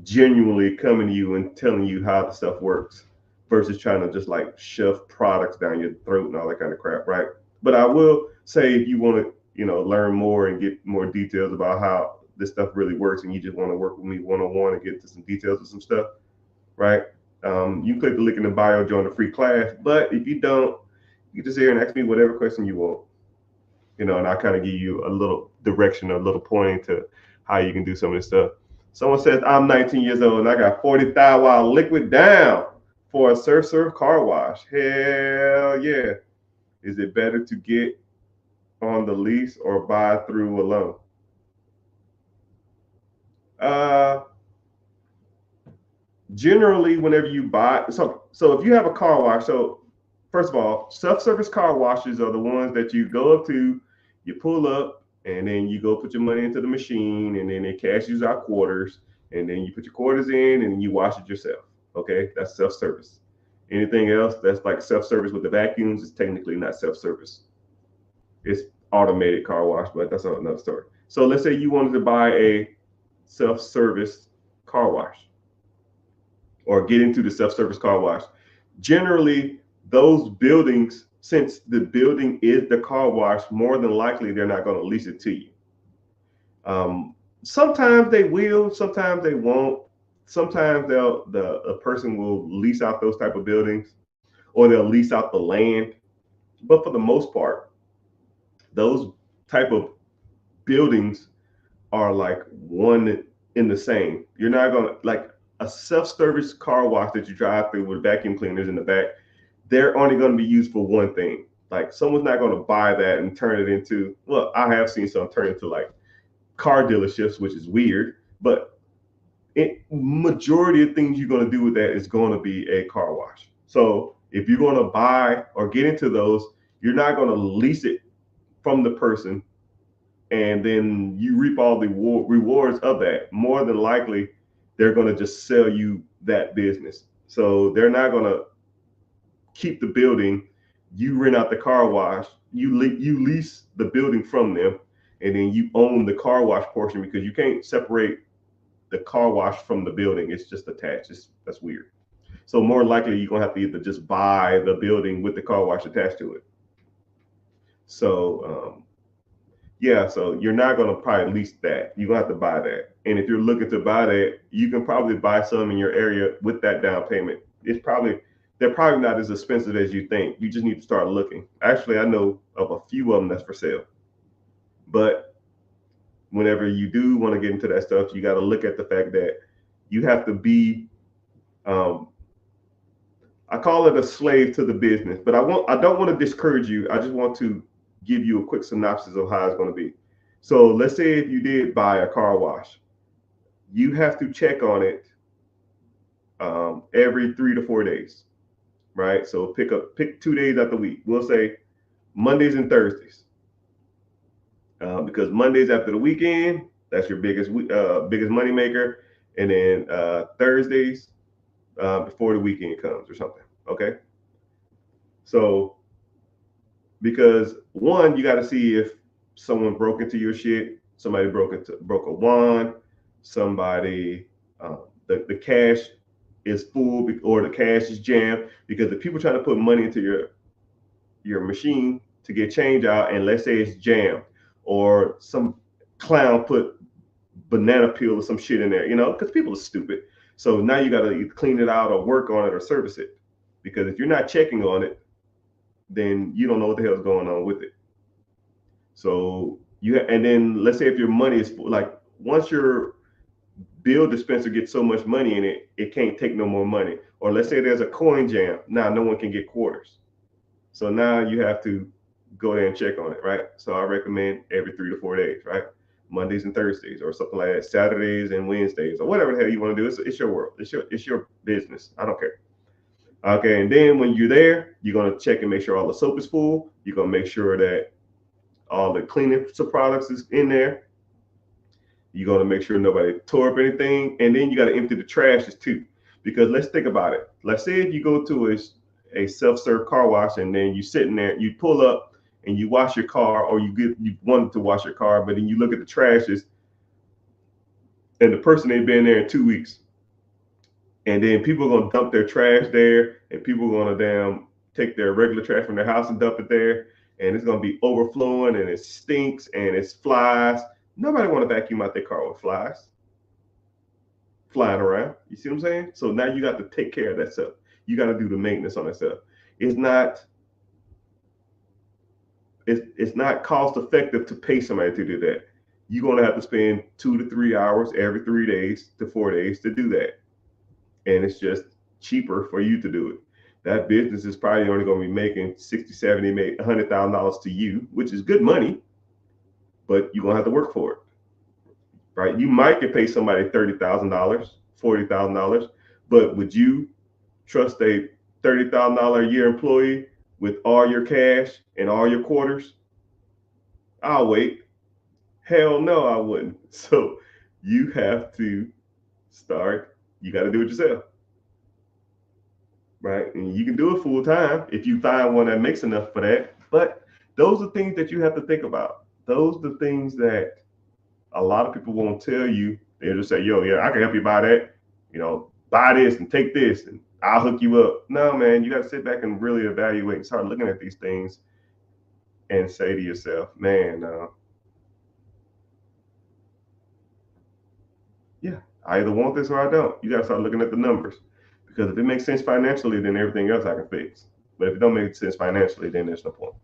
genuinely coming to you and telling you how the stuff works versus trying to just like shove products down your throat and all that kind of crap, right? But I will say if you want to, learn more and get more details about how this stuff really works and you just want to work with me one-on-one and get into some details of some stuff, right? You click the link in the bio, join the free class. But if you don't, you just here and ask me whatever question you want, and I kind of give you a little direction, a little pointing to how you can do some of this stuff. Someone says, I'm 19 years old and I got 40,000 while liquid down for a serve car wash. Hell yeah. Is it better to get on the lease or buy through a loan? Generally, whenever you buy, so if you have a car wash, so first of all, self-service car washes are the ones that you go up to, you pull up, and then you go put your money into the machine, and then it cashes out quarters, and then you put your quarters in, and you wash it yourself. Okay, that's self-service. Anything else that's like self-service with the vacuums is technically not self-service. It's automated car wash, but that's another story. So let's say you wanted to buy a self-service car wash or get into the self-service car wash. Generally, those buildings, since the building is the car wash, more than likely they're not going to lease it to you. Sometimes they will, sometimes they won't. Sometimes a person will lease out those type of buildings, or they'll lease out the land. But for the most part, those type of buildings are like one in the same. You're not gonna like a self-service car wash that you drive through with vacuum cleaners in the back. They're only going to be used for one thing. Like someone's not going to buy that and turn it into. Well, I have seen some turn into like car dealerships, which is weird. But majority of things you're going to do with that is going to be a car wash. So if you're going to buy or get into those, you're not going to lease it from the person and then you reap all the rewards of that. More than likely, they're going to just sell you that business. So they're not going to keep the building. You rent out the car wash. You lease the building from them, and then you own the car wash portion because you can't separate the car wash from the building. It's just attached. That's weird. So more likely, you're going to have to either just buy the building with the car wash attached to it. So yeah, so you're not going to probably lease that. You're going to have to buy that. And if you're looking to buy that, you can probably buy some in your area with that down payment. They're probably not as expensive as you think. You just need to start looking. Actually, I know of a few of them that's for sale. But whenever you do want to get into that stuff, you got to look at the fact that you have to be I call it a slave to the business, but I don't want to discourage you. I just want to give you a quick synopsis of how it's going to be. So let's say if you did buy a car wash, you have to check on it every 3 to 4 days, right? So pick 2 days out the week. We'll say Mondays and Thursdays, because Mondays after the weekend, that's your biggest money maker, and then Thursdays before the weekend comes or something. Okay, so because one, you got to see if someone broke into your shit, somebody broke a wand, somebody the cash is full or the cash is jammed, because if people trying to put money into your machine to get change out, and let's say it's jammed, or some clown put banana peel or some shit in there, because people are stupid. So now you got to either clean it out or work on it or service it, because if you're not checking on it, then you don't know what the hell's going on with it. So and then let's say if your money is like, once your bill dispenser gets so much money in it, it can't take no more money. Or let's say there's a coin jam, now no one can get quarters. So now you have to go there and check on it, right? So I recommend every 3 to 4 days, right? Mondays and Thursdays or something like that, Saturdays and Wednesdays, or whatever the hell you want to do. It's your world. It's your business. I don't care. Okay, and then when you're there, you're gonna check and make sure all the soap is full. You're gonna make sure that all the cleaning products is in there. You're gonna make sure nobody tore up anything, and then you gotta empty the trashes too. Because let's think about it. Let's say if you go to a self-serve car wash, and then you sitting there, you pull up and you wash your car, or you wanted to wash your car, but then you look at the trashes, and the person ain't been there in 2 weeks. And then people are gonna dump their trash there, and people are gonna take their regular trash from their house and dump it there, and it's gonna be overflowing, and it stinks, and it's flies. Nobody want to vacuum out their car with flies flying around. You see what I'm saying? So now you got to take care of that stuff. You got to do the maintenance on that stuff. It's not cost effective to pay somebody to do that. You're gonna have to spend 2 to 3 hours every 3 to 4 days to do that. And it's just cheaper for you to do it. That business is probably only going to be making $60, $70, $100,000 to you, which is good money, but you're going to have to work for it, right? You might get paid somebody $30,000, $40,000, but would you trust a $30,000 a year employee with all your cash and all your quarters? I'll wait. Hell no, I wouldn't. So you have to you got to do it yourself, right? And you can do it full time if you find one that makes enough for that. But those are things that you have to think about. Those are the things that a lot of people won't tell you. They'll just say, yo, yeah, I can help you buy that. Buy this and take this and I'll hook you up. No, man, you got to sit back and really evaluate and start looking at these things and say to yourself, man, yeah, I either want this or I don't. You got to start looking at the numbers, because if it makes sense financially, then everything else I can fix. But if it don't make sense financially, then there's no point.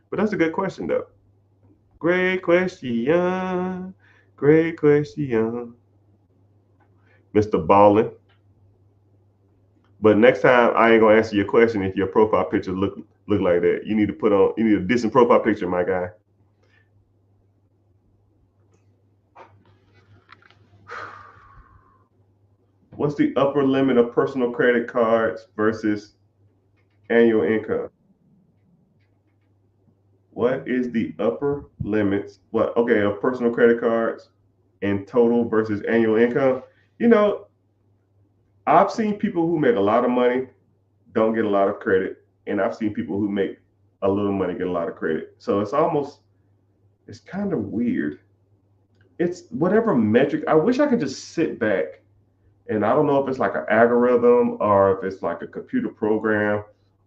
But that's a good question, though. Great question. Great question, Mr. Ballin. But next time I ain't gonna answer your question if your profile picture look like that. You need a decent profile picture, my guy. What's the upper limit of personal credit cards versus annual income? What is the upper limits? Of personal credit cards in total versus annual income? I've seen people who make a lot of money don't get a lot of credit, and I've seen people who make a little money get a lot of credit. So it's kind of weird. It's whatever metric. I wish I could just sit back, and I don't know if it's like an algorithm or if it's like a computer program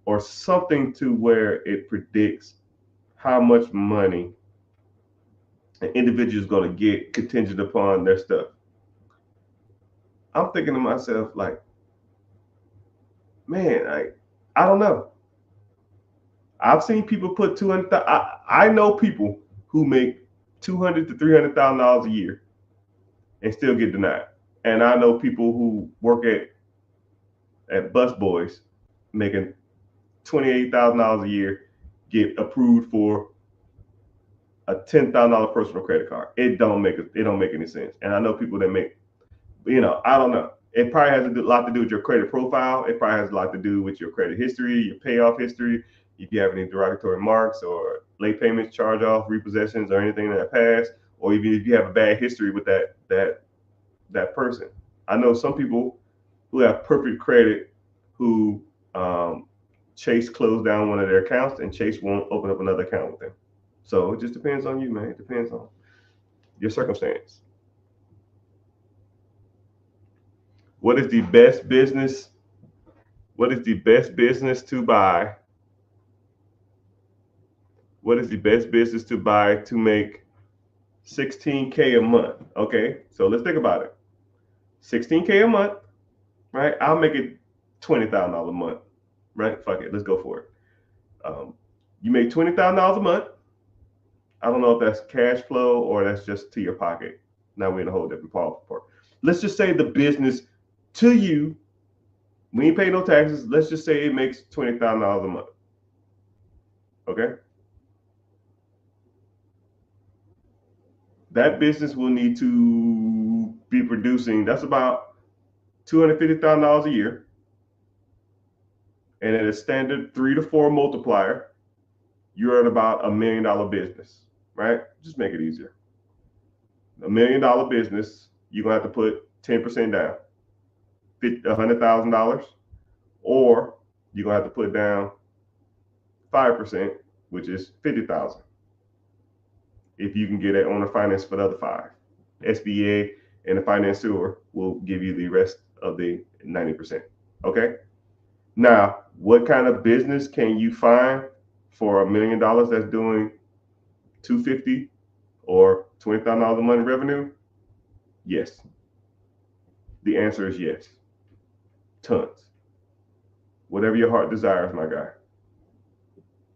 or something to where it predicts how much money an individual is going to get contingent upon their stuff. I'm thinking to myself, like, man, I don't know. I've seen people put 200. I know people who make $200,000 to $300,000 a year and still get denied. And I know people who work at at Bus Boys making $28,000 a year get approved for a $10,000 personal credit card. It don't make any sense. And I know people that make, I don't know. It probably has a lot to do with your credit profile. It probably has a lot to do with your credit history, your payoff history. If you have any derogatory marks or late payments, charge off, repossessions, or anything in that past, or even if you have a bad history with that person. I know some people who have perfect credit who Chase closed down one of their accounts and Chase won't open up another account with them. So it just depends on you, man. It depends on your circumstance. What is the best business? What is the best business to buy? What is the best business to buy to make $16K a month? Okay, so let's think about it. $16K a month, right? I'll make it $20,000 a month, right? Fuck it, let's go for it. You make $20,000 a month. I don't know if that's cash flow or that's just to your pocket. Now we're in a whole different part. Let's just say the business to you, we ain't pay no taxes. Let's just say it makes $20,000 a month. Okay. That business will need to be producing, that's about $250,000 a year. And at a standard 3 to 4 multiplier, you're at about $1 million business, right? Just make it easier. $1 million business, you're gonna have to put 10% down, $100,000, or you're gonna have to put down 5%, which is $50,000. If you can get it on the finance for the other 5, SBA and the financier will give you the rest of the 90%. Okay. Now, what kind of business can you find for $1 million that's doing $250,000 or $20,000 a month revenue? Yes. The answer is yes. Tons. Whatever your heart desires, my guy.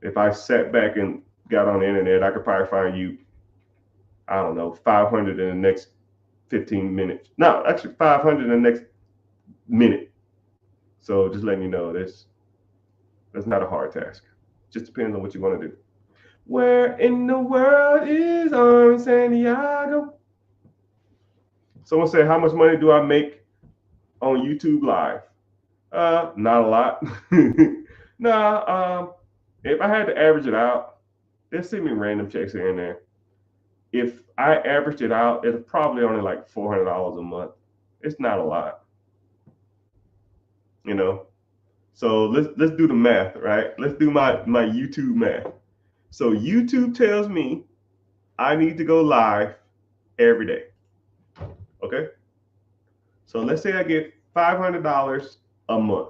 If I sat back and got on the internet, I could probably find you, I don't know, 500 in the next 15 minutes. No, actually 500 in the next minute. So just letting you know, that's not a hard task. Just depends on what you want to do. Where in the world is Santiago? Someone said, how much money do I make on YouTube Live? Not a lot. Nah, if I had to average it out, they send me random checks here and there. If I averaged it out, it's probably only like $400 a month. It's not a lot. So let's do the math, right? Let's do my YouTube math. So YouTube tells me I need to go live every day. Okay. So let's say I get $500 a month,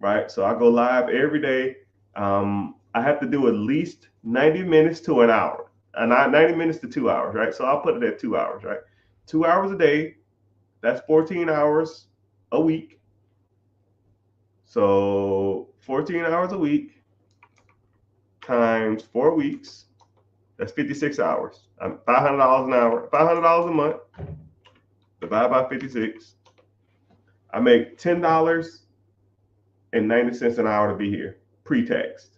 right? So I go live every day. I have to do at least 90 minutes to an hour, 90 minutes to 2 hours, right? So I'll put it at 2 hours, right? 2 hours a day. That's 14 hours a week. So 14 hours a week times 4 weeks, that's 56 hours. I'm $500 an hour, $500 a month, divided by 56. I make $10.90 an hour to be here, pre-tax.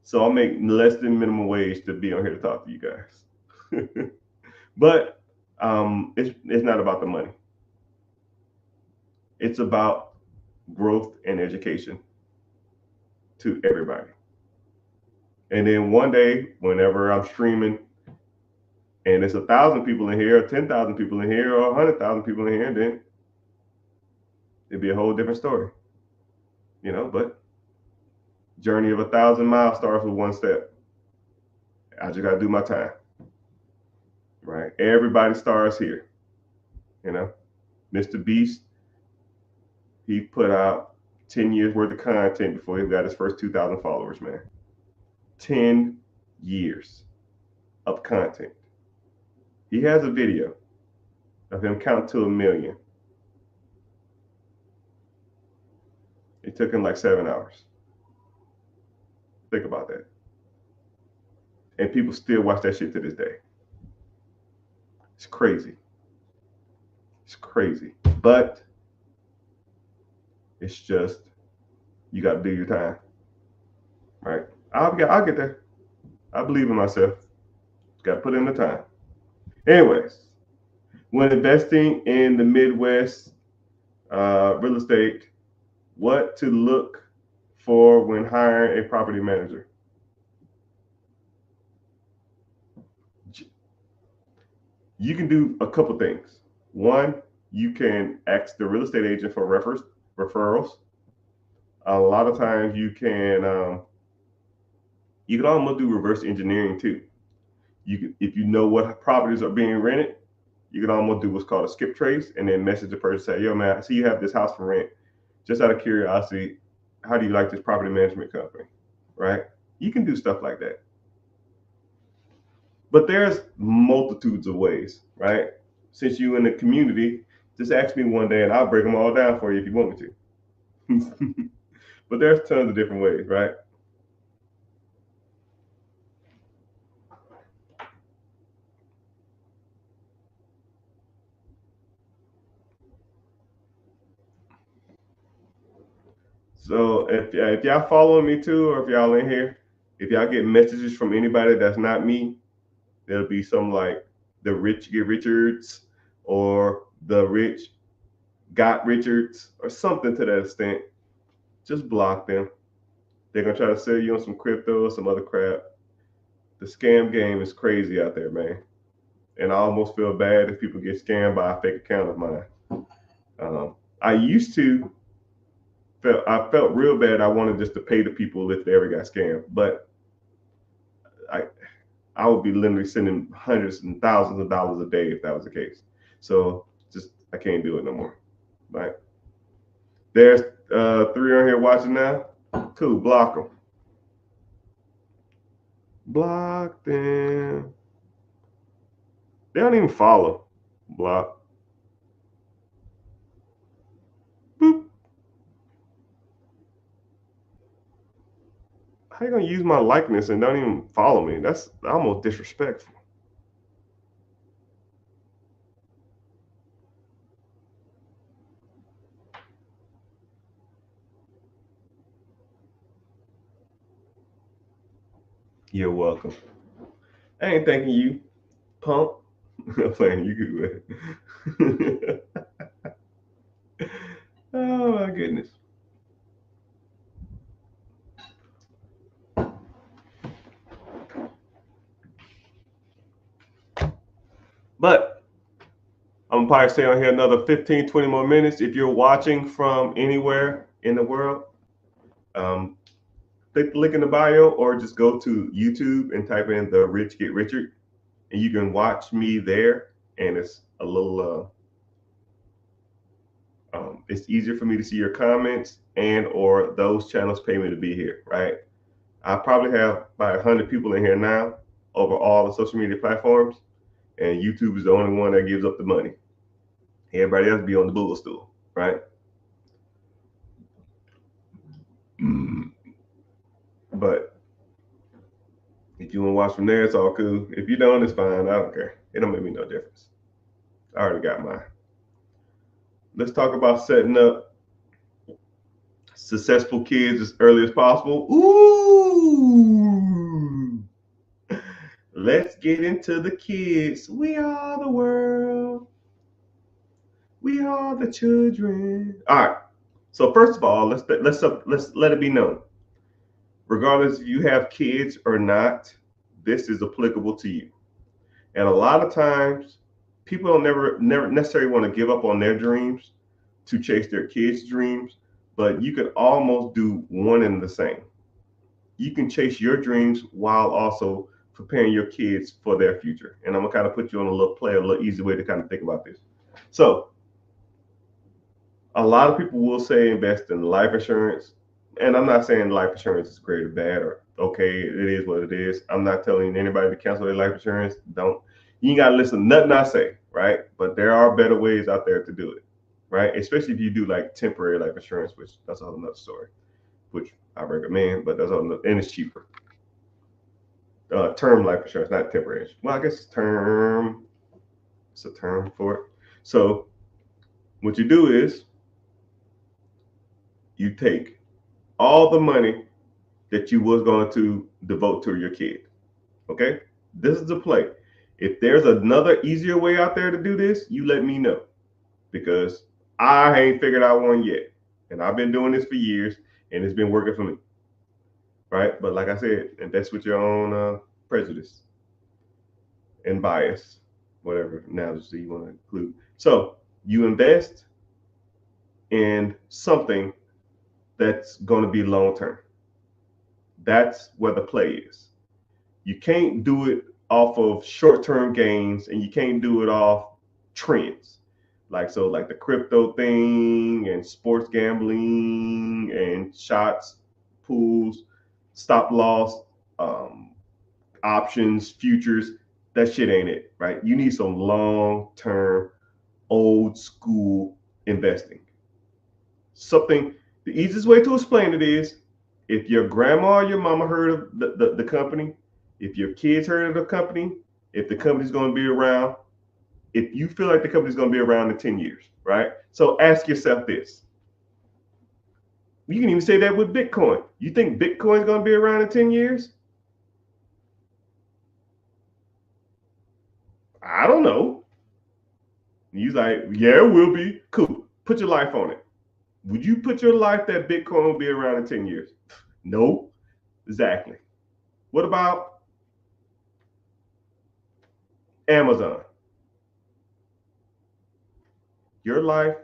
So I'll make less than minimum wage to be on here to talk to you guys. But it's not about the money. It's about growth and education to everybody. And then one day, whenever I'm streaming and it's 1,000 people in here, or 10,000 people in here, or 100,000 people in here, then it'd be a whole different story. But journey of 1,000 miles starts with one step. I just gotta do my time. Right? Everybody starts here. Mr. Beast, he put out 10 years worth of content before he got his first 2,000 followers, man. 10 years of content. He has a video of him count to 1 million. It took him like 7 hours. Think about that. And people still watch that shit to this day. It's crazy. It's crazy. But It's just you got to do your time, right? I'll get there. I believe in myself. Got to put in the time. Anyways, when investing in the Midwest real estate, what to look for when hiring a property manager? You can do a couple things. One, you can ask the real estate agent for referrals. A lot of times you can almost do reverse engineering too. If you know what properties are being rented, you can almost do what's called a skip trace and then message the person, say, yo man, I see you have this house for rent. Just out of curiosity, how do you like this property management company? Right? You can do stuff like that. But there's multitudes of ways, right? Since you in the community, just ask me one day and I'll break them all down for you if you want me to. But there's tons of different ways, right? So if y'all following me too, or if y'all in here, if y'all get messages from anybody that's not me, there'll be some like the rich get Richards or the rich got Richards or something to that extent. Just block them. They're gonna try to sell you on some crypto or some other crap. The scam game is crazy out there, man. And I almost feel bad if people get scammed by a fake account of mine. I used to I felt real bad. I wanted just to pay the people if they ever got scammed, but I I would be literally sending hundreds and thousands of dollars a day if that was the case. So just I can't do it no more. Right? There's three on here watching now. Cool, block them. Block them. They don't even follow. Block. Boop. How you gonna use my likeness and don't even follow me? That's almost disrespectful. You're welcome. I ain't thanking you, pump. I'm playing you good. Oh my goodness. But I'm gonna probably stay on here another 15, 20 more minutes. If you're watching from anywhere in the world, um, click the link in the bio or just go to YouTube and type in the Rich Get Richard, and you can watch me there. And it's a little, it's easier for me to see your comments and or those channels pay me to be here, right? I probably have about 100 people in here now over all the social media platforms, and YouTube is the only one that gives up the money. Everybody else be on the bull stool, right? Mm. But if you want to watch from there, it's all cool. If you don't, it's fine. I don't care. It don't make me no difference. I already got mine. Let's talk about setting up successful kids as early as possible. Ooh. Let's get into the kids. We are the world. We are the children. All right. So first of all, let's let it be known. Regardless if you have kids or not, this is applicable to you. And a lot of times, people don't never necessarily want to give up on their dreams to chase their kids' dreams, but you can almost do one and the same. You can chase your dreams while also preparing your kids for their future. And I'm gonna kind of put you on a little easy way to kind of think about this. So a lot of people will say invest in life insurance. And I'm not saying life insurance is great or bad or okay, it is what it is. I'm not telling anybody to cancel their life insurance. Don't You ain't gotta listen to nothing I say, right? But there are better ways out there to do it, right? Especially if you do like temporary life insurance, which that's a whole nother story, which I recommend, but and it's cheaper. Term life insurance, not temporary. Well, I guess it's term. It's a term for it. So what you do is you take all the money that you was going to devote to your kid. Okay? This is the play. If there's another easier way out there to do this, you let me know, because I ain't figured out one yet. And I've been doing this for years and it's been working for me. Right? But like I said, invest with your own prejudice and bias, whatever analogy you want to include. So you invest in something that's going to be long term. That's where the play is. You can't do it off of short term gains, and you can't do it off trends. Like the crypto thing and sports gambling and shots, pools, stop loss, options, futures. That shit ain't it, right? You need some long term, old school investing. Something, the easiest way to explain it is, if your grandma or your mama heard of the company, if your kids heard of the company, if the company's going to be around, if you feel like the company's going to be around in 10 years, right? So ask yourself this. You can even say that with Bitcoin. You think Bitcoin's going to be around in 10 years? I don't know. He's like, yeah, it will be. Cool. Put your life on it. Would you put your life that Bitcoin will be around in 10 years? No. Exactly. What about Amazon? Your life,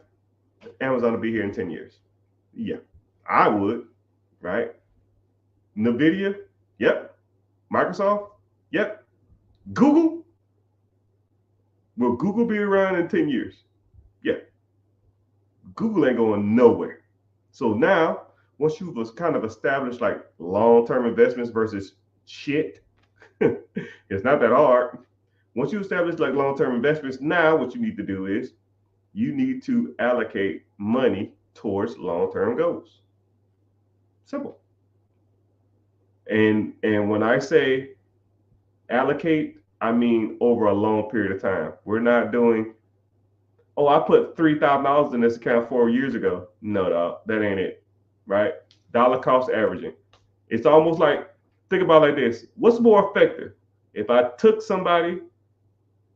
Amazon will be here in 10 years. Yeah, I would, right? NVIDIA? Yep. Microsoft? Yep. Google? Will Google be around in 10 years? Yeah. Google ain't going nowhere. So now, once you've kind of established like long-term investments versus shit, it's not that hard. Once you establish like long-term investments, now what you need to do is you need to allocate money towards long-term goals. Simple. And when I say allocate, I mean over a long period of time. We're not doing, oh, I put $3,000 in this account 4 years ago. No, dog, that ain't it, right? Dollar cost averaging. It's almost like, think about it like this. What's more effective? If I took somebody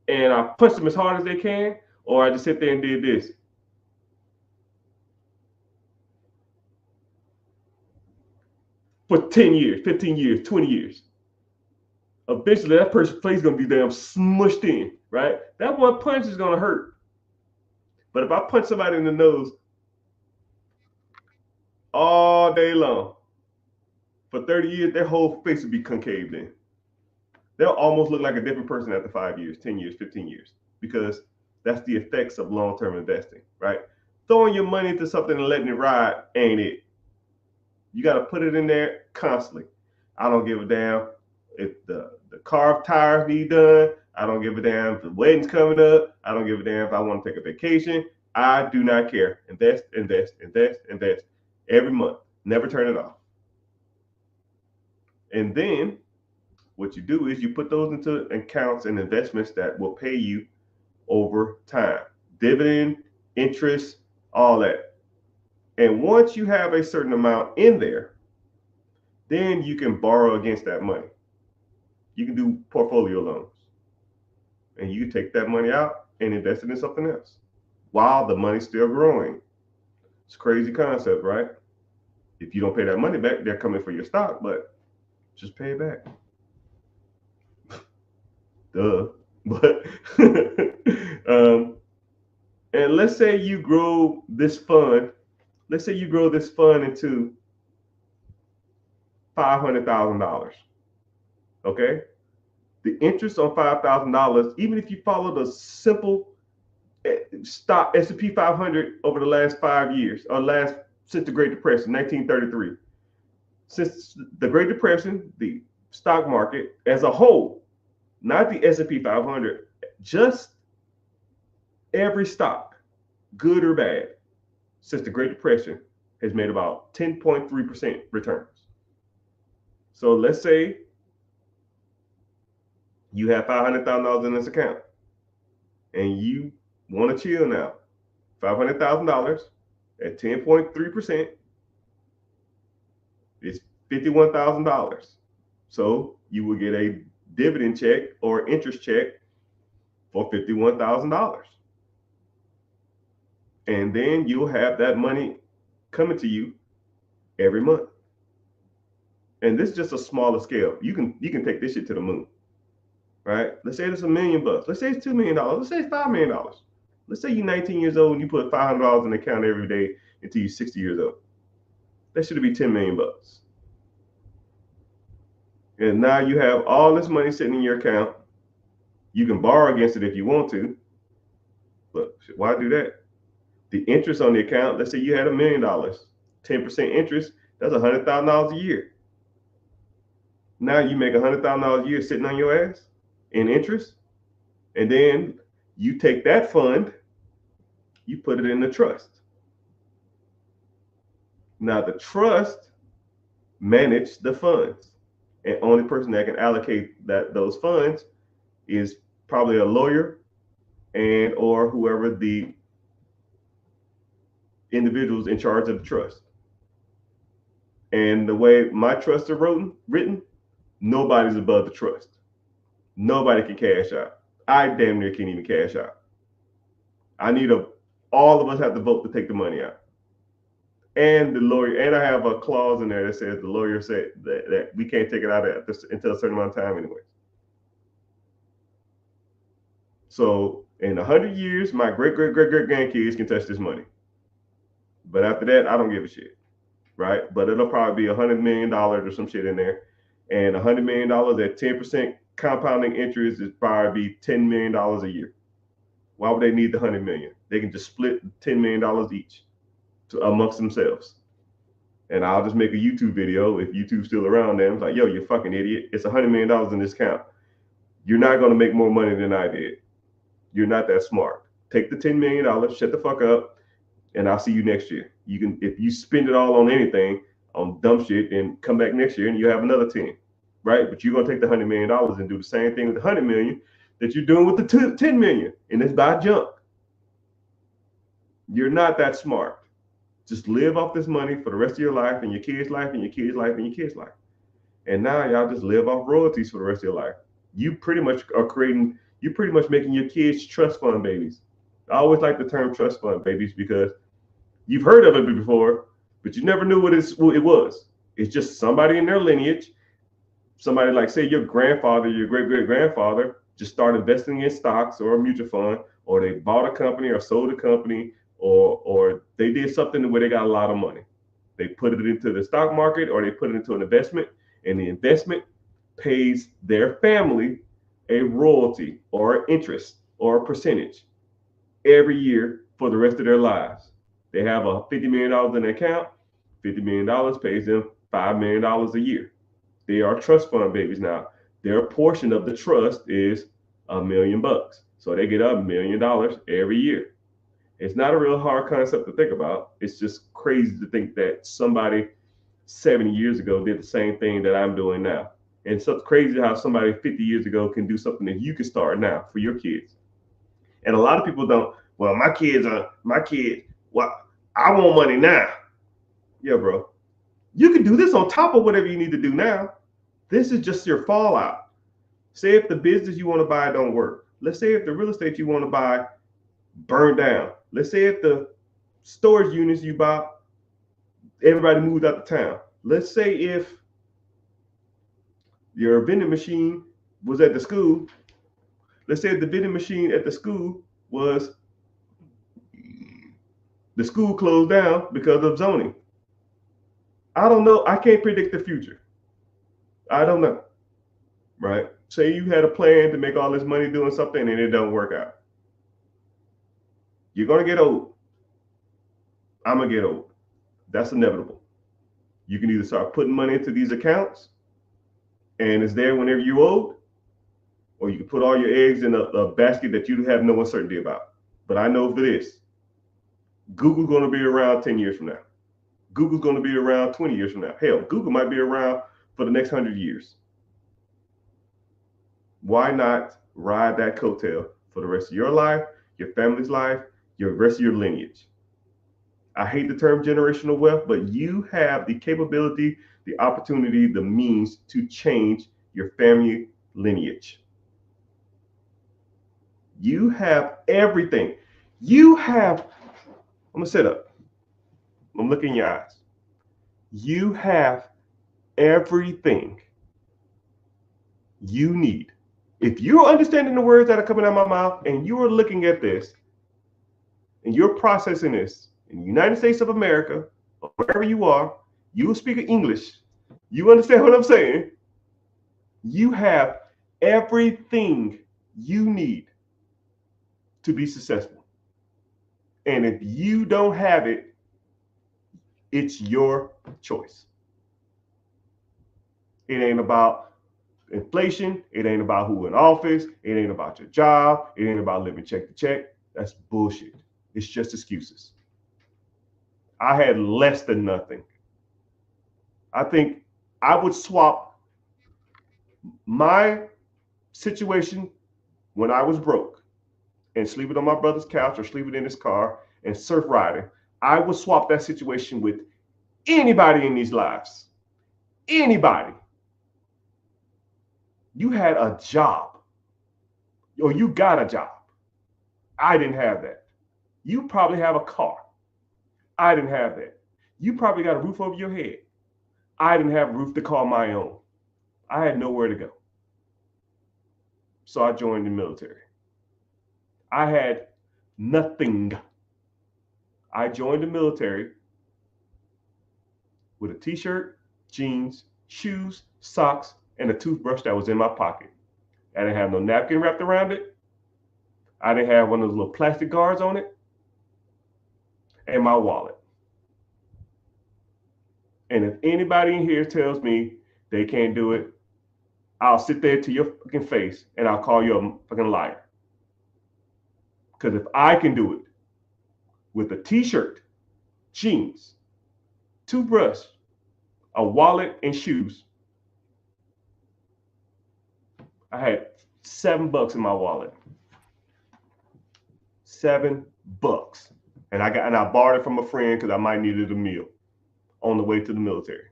and I punched them as hard as they can, or I just sit there and did this? For 10 years, 15 years, 20 years. Eventually, that person's face is going to be damn smushed in, right? That one punch is going to hurt. But if I punch somebody in the nose all day long, for 30 years, their whole face will be concaved in. They'll almost look like a different person after 5 years, 10 years, 15 years, because that's the effects of long-term investing, right? Throwing your money into something and letting it ride ain't it. You got to put it in there constantly. I don't give a damn if the car tires need done. I don't give a damn if the wedding's coming up. I don't give a damn if I want to take a vacation. I do not care. Invest, invest, invest, invest every month. Never turn it off. And then what you do is you put those into accounts and investments that will pay you over time. Dividend, interest, all that. And once you have a certain amount in there, then you can borrow against that money. You can do portfolio loans. And you can take that money out and invest it in something else while the money's still growing. It's a crazy concept, right? If you don't pay that money back, they're coming for your stock, but just pay it back. Duh. But and let's say you grow this fund. Let's say you grow this fund into $500,000. Okay, the interest on $5,000, even if you follow the simple stock S&P 500 over the last 5 years, or since the Great Depression, 1933. Since the Great Depression, the stock market as a whole, not the S&P 500, just every stock, good or bad, since the Great Depression has made about 10.3% returns. So let's say you have $500,000 in this account and you want to chill now. $500,000 at 10.3%. It's $51,000. So you will get a dividend check or interest check for $51,000. And then you'll have that money coming to you every month. And this is just a smaller scale. You can take this shit to the moon, right? Let's say it's $1 million. Let's say it's $2 million. Let's say it's $5 million. Let's say you're 19 years old and you put $500 in the account every day until you're 60 years old. That should be $10 million. And now you have all this money sitting in your account. You can borrow against it if you want to, but why do that? The interest on the account, let's say you had $1 million, 10% interest, that's $100,000 a year. Now you make $100,000 a year sitting on your ass in interest, and then you take that fund, you put it in the trust. Now the trust manages the funds, and only person that can allocate those funds is probably a lawyer and or whoever the individuals in charge of the trust. And the way my trusts are written, nobody's above the trust. Nobody can cash out. I damn near can't even cash out. All of us have to vote to take the money out. And the lawyer, and I have a clause in there that says the lawyer said that we can't take it out until a certain amount of time anyway. So in 100 years, my great grandkids can touch this money. But after that, I don't give a shit, right? But it'll probably be $100 million or some shit in there. And $100 million at 10% compounding interest is probably be $10 million a year. Why would they need the $100 million? They can just split $10 million each amongst themselves. And I'll just make a YouTube video if YouTube's still around. Then I'm like, yo, you fucking idiot! It's $100 million in this account. You're not going to make more money than I did. You're not that smart. Take the $10 million, shut the fuck up, and I'll see you next year. You can, if you spend it all on anything, on dumb shit, then come back next year and you have another 10, right? But you're gonna take the $100 million and do the same thing with the $100 million that you're doing with the 10 million, and it's buy junk. You're not that smart. Just live off this money for the rest of your life and your kids' life and your kids' life and your kids' life. And now y'all just live off royalties for the rest of your life. You pretty much making your kids trust fund babies. I always like the term trust fund babies because you've heard of it before, but you never knew what it was. It's just somebody in their lineage, somebody like, say, your grandfather, your great-great-grandfather just started investing in stocks or a mutual fund, or they bought a company or sold a company, or they did something where they got a lot of money. They put it into the stock market or they put it into an investment, and the investment pays their family a royalty or interest or a percentage every year for the rest of their lives. They have a $50 million in their account. $50 million pays them $5 million a year. They are trust fund babies now. Their portion of the trust is $1 million. So they get $1 million every year. It's not a real hard concept to think about. It's just crazy to think that somebody 70 years ago did the same thing that I'm doing now. And it's so crazy how somebody 50 years ago can do something that you can start now for your kids. And a lot of people don't, well, my kids, well, I want money now. Yeah, bro. You can do this on top of whatever you need to do now. This is just your fallout. Say if the business you want to buy don't work. Let's say if the real estate you want to buy burned down. Let's say if the storage units you bought, everybody moved out of town. Let's say if your vending machine was at the school. Let's say if the vending machine at the school the school closed down because of zoning. I don't know. I can't predict the future. I don't know. Right? Say you had a plan to make all this money doing something and it don't work out. You're going to get old. I'm going to get old. That's inevitable. You can either start putting money into these accounts and it's there whenever you're old, or you can put all your eggs in a basket that you have no uncertainty about. But I know for this, Google's going to be around 10 years from now. Google's going to be around 20 years from now. Hell, Google might be around for the next 100 years. Why not ride that coattail for the rest of your life, your family's life, your rest of your lineage? I hate the term generational wealth, but you have the capability the opportunity, the means to change your family lineage. You have everything. You have, I'm gonna sit up. I'm looking in your eyes. You have everything you need. If you're understanding the words that are coming out of my mouth and you are looking at this and you're processing this in the United States of America, or wherever you are, you speak English, you understand what I'm saying, you have everything you need to be successful. And if you don't have it, it's your choice. It ain't about inflation. It ain't about who in office. It ain't about your job. It ain't about living check to check. That's bullshit. It's just excuses. I had less than nothing. I think I would swap my situation when I was broke and sleeping on my brother's couch or sleeping in his car and surf riding. I would swap that situation with anybody in these lives. Anybody. You had a job or you got a job. I didn't have that. You probably have a car. I didn't have that. You probably got a roof over your head. I didn't have a roof to call my own. I had nowhere to go. So I joined the military. I had nothing. I joined the military with a t-shirt, jeans, shoes, socks, and a toothbrush that was in my pocket. I didn't have no napkin wrapped around it. I didn't have one of those little plastic guards on it. And my wallet. And if anybody in here tells me they can't do it, I'll sit there to your fucking face and I'll call you a fucking liar. Because if I can do it with a t-shirt, jeans, toothbrush, a wallet, and shoes, I had $7 in my wallet. $7. And I borrowed it from a friend because I might needed a meal on the way to the military.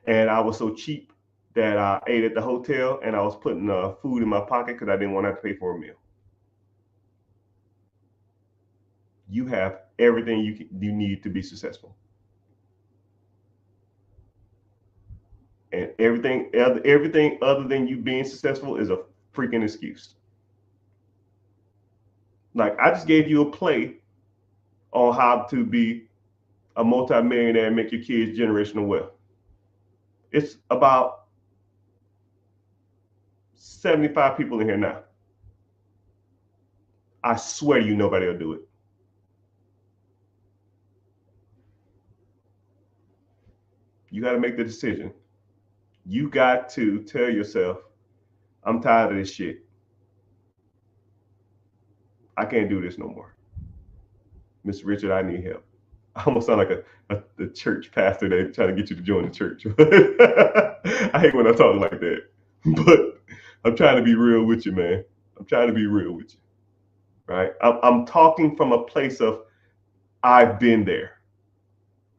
And I was so cheap that I ate at the hotel and I was putting food in my pocket because I didn't want to have to pay for a meal. You have everything you need to be successful. And everything other than you being successful is a freaking excuse. Like, I just gave you a play on how to be a multimillionaire and make your kids generational wealth. It's about 75 people in here now. I swear to you, nobody will do it. You got to make the decision. You got to tell yourself, I'm tired of this shit. I can't do this no more. Mr. Richard, I need help. I almost sound like a church pastor that trying to get you to join the church. I hate when I talk like that. But I'm trying to be real with you, man. I'm trying to be real with you. Right? I'm talking from a place of I've been there.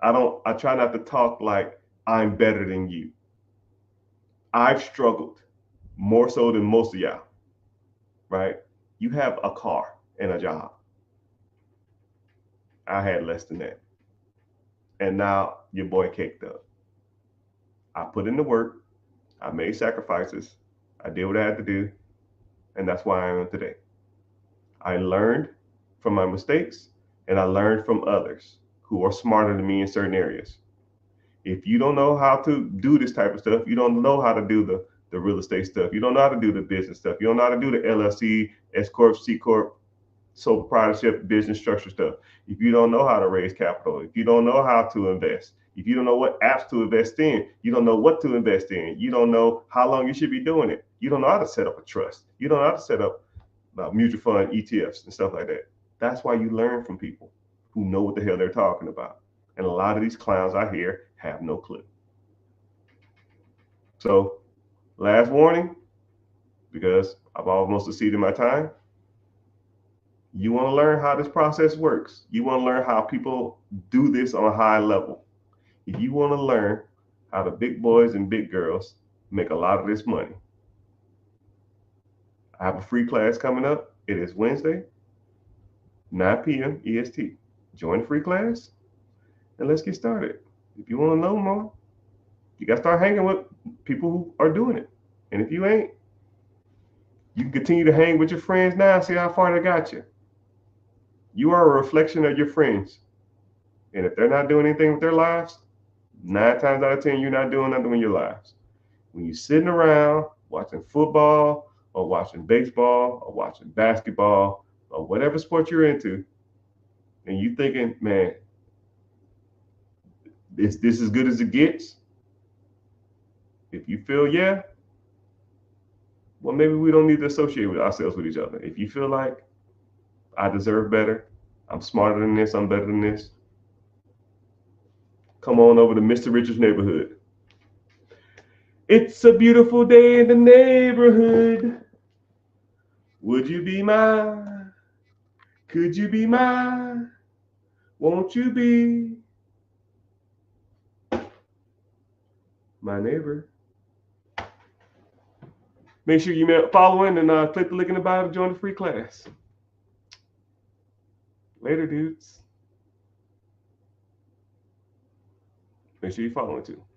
I try not to talk like I'm better than you. I've struggled more so than most of y'all. Right? You have a car and a job. I had less than that. And now your boy caked up. I put in the work. I made sacrifices. I did what I had to do. And that's why I am today. I learned from my mistakes and I learned from others who are smarter than me in certain areas. If you don't know how to do this type of stuff, you don't know how to do the real estate stuff. You don't know how to do the business stuff. You don't know how to do the LLC, S Corp, C Corp, sole proprietorship, business structure stuff. If you don't know how to raise capital, if you don't know how to invest, if you don't know what apps to invest in, you don't know what to invest in, you don't know how long you should be doing it, you don't know how to set up a trust, you don't know how to set up mutual fund ETFs and stuff like that. That's why you learn from people who know what the hell they're talking about. And a lot of these clowns out here have no clue. So, last warning, because I've almost exceeded my time. You want to learn how this process works. You want to learn how people do this on a high level. If you want to learn how the big boys and big girls make a lot of this money. I have a free class coming up. It is Wednesday, 9 p.m. EST. Join the free class and let's get started. If you want to know more, you got to start hanging with people who are doing it. And if you ain't, you can continue to hang with your friends now, see how far they got you. You are a reflection of your friends. And if they're not doing anything with their lives, 9 times out of 10, you're not doing nothing with your lives. When you're sitting around watching football or watching baseball or watching basketball or whatever sport you're into, and you thinking, man, this as good as it gets. If you feel yeah, well, maybe we don't need to associate with ourselves with each other. If you feel like I deserve better, I'm smarter than this, I'm better than this, come on over to Mr. Richard's neighborhood. It's a beautiful day in the neighborhood. Would you be mine? Could you be mine? Won't you be my neighbor? Make sure you follow in and click the link in the bio to join the free class. Later, dudes. Make sure you follow it too.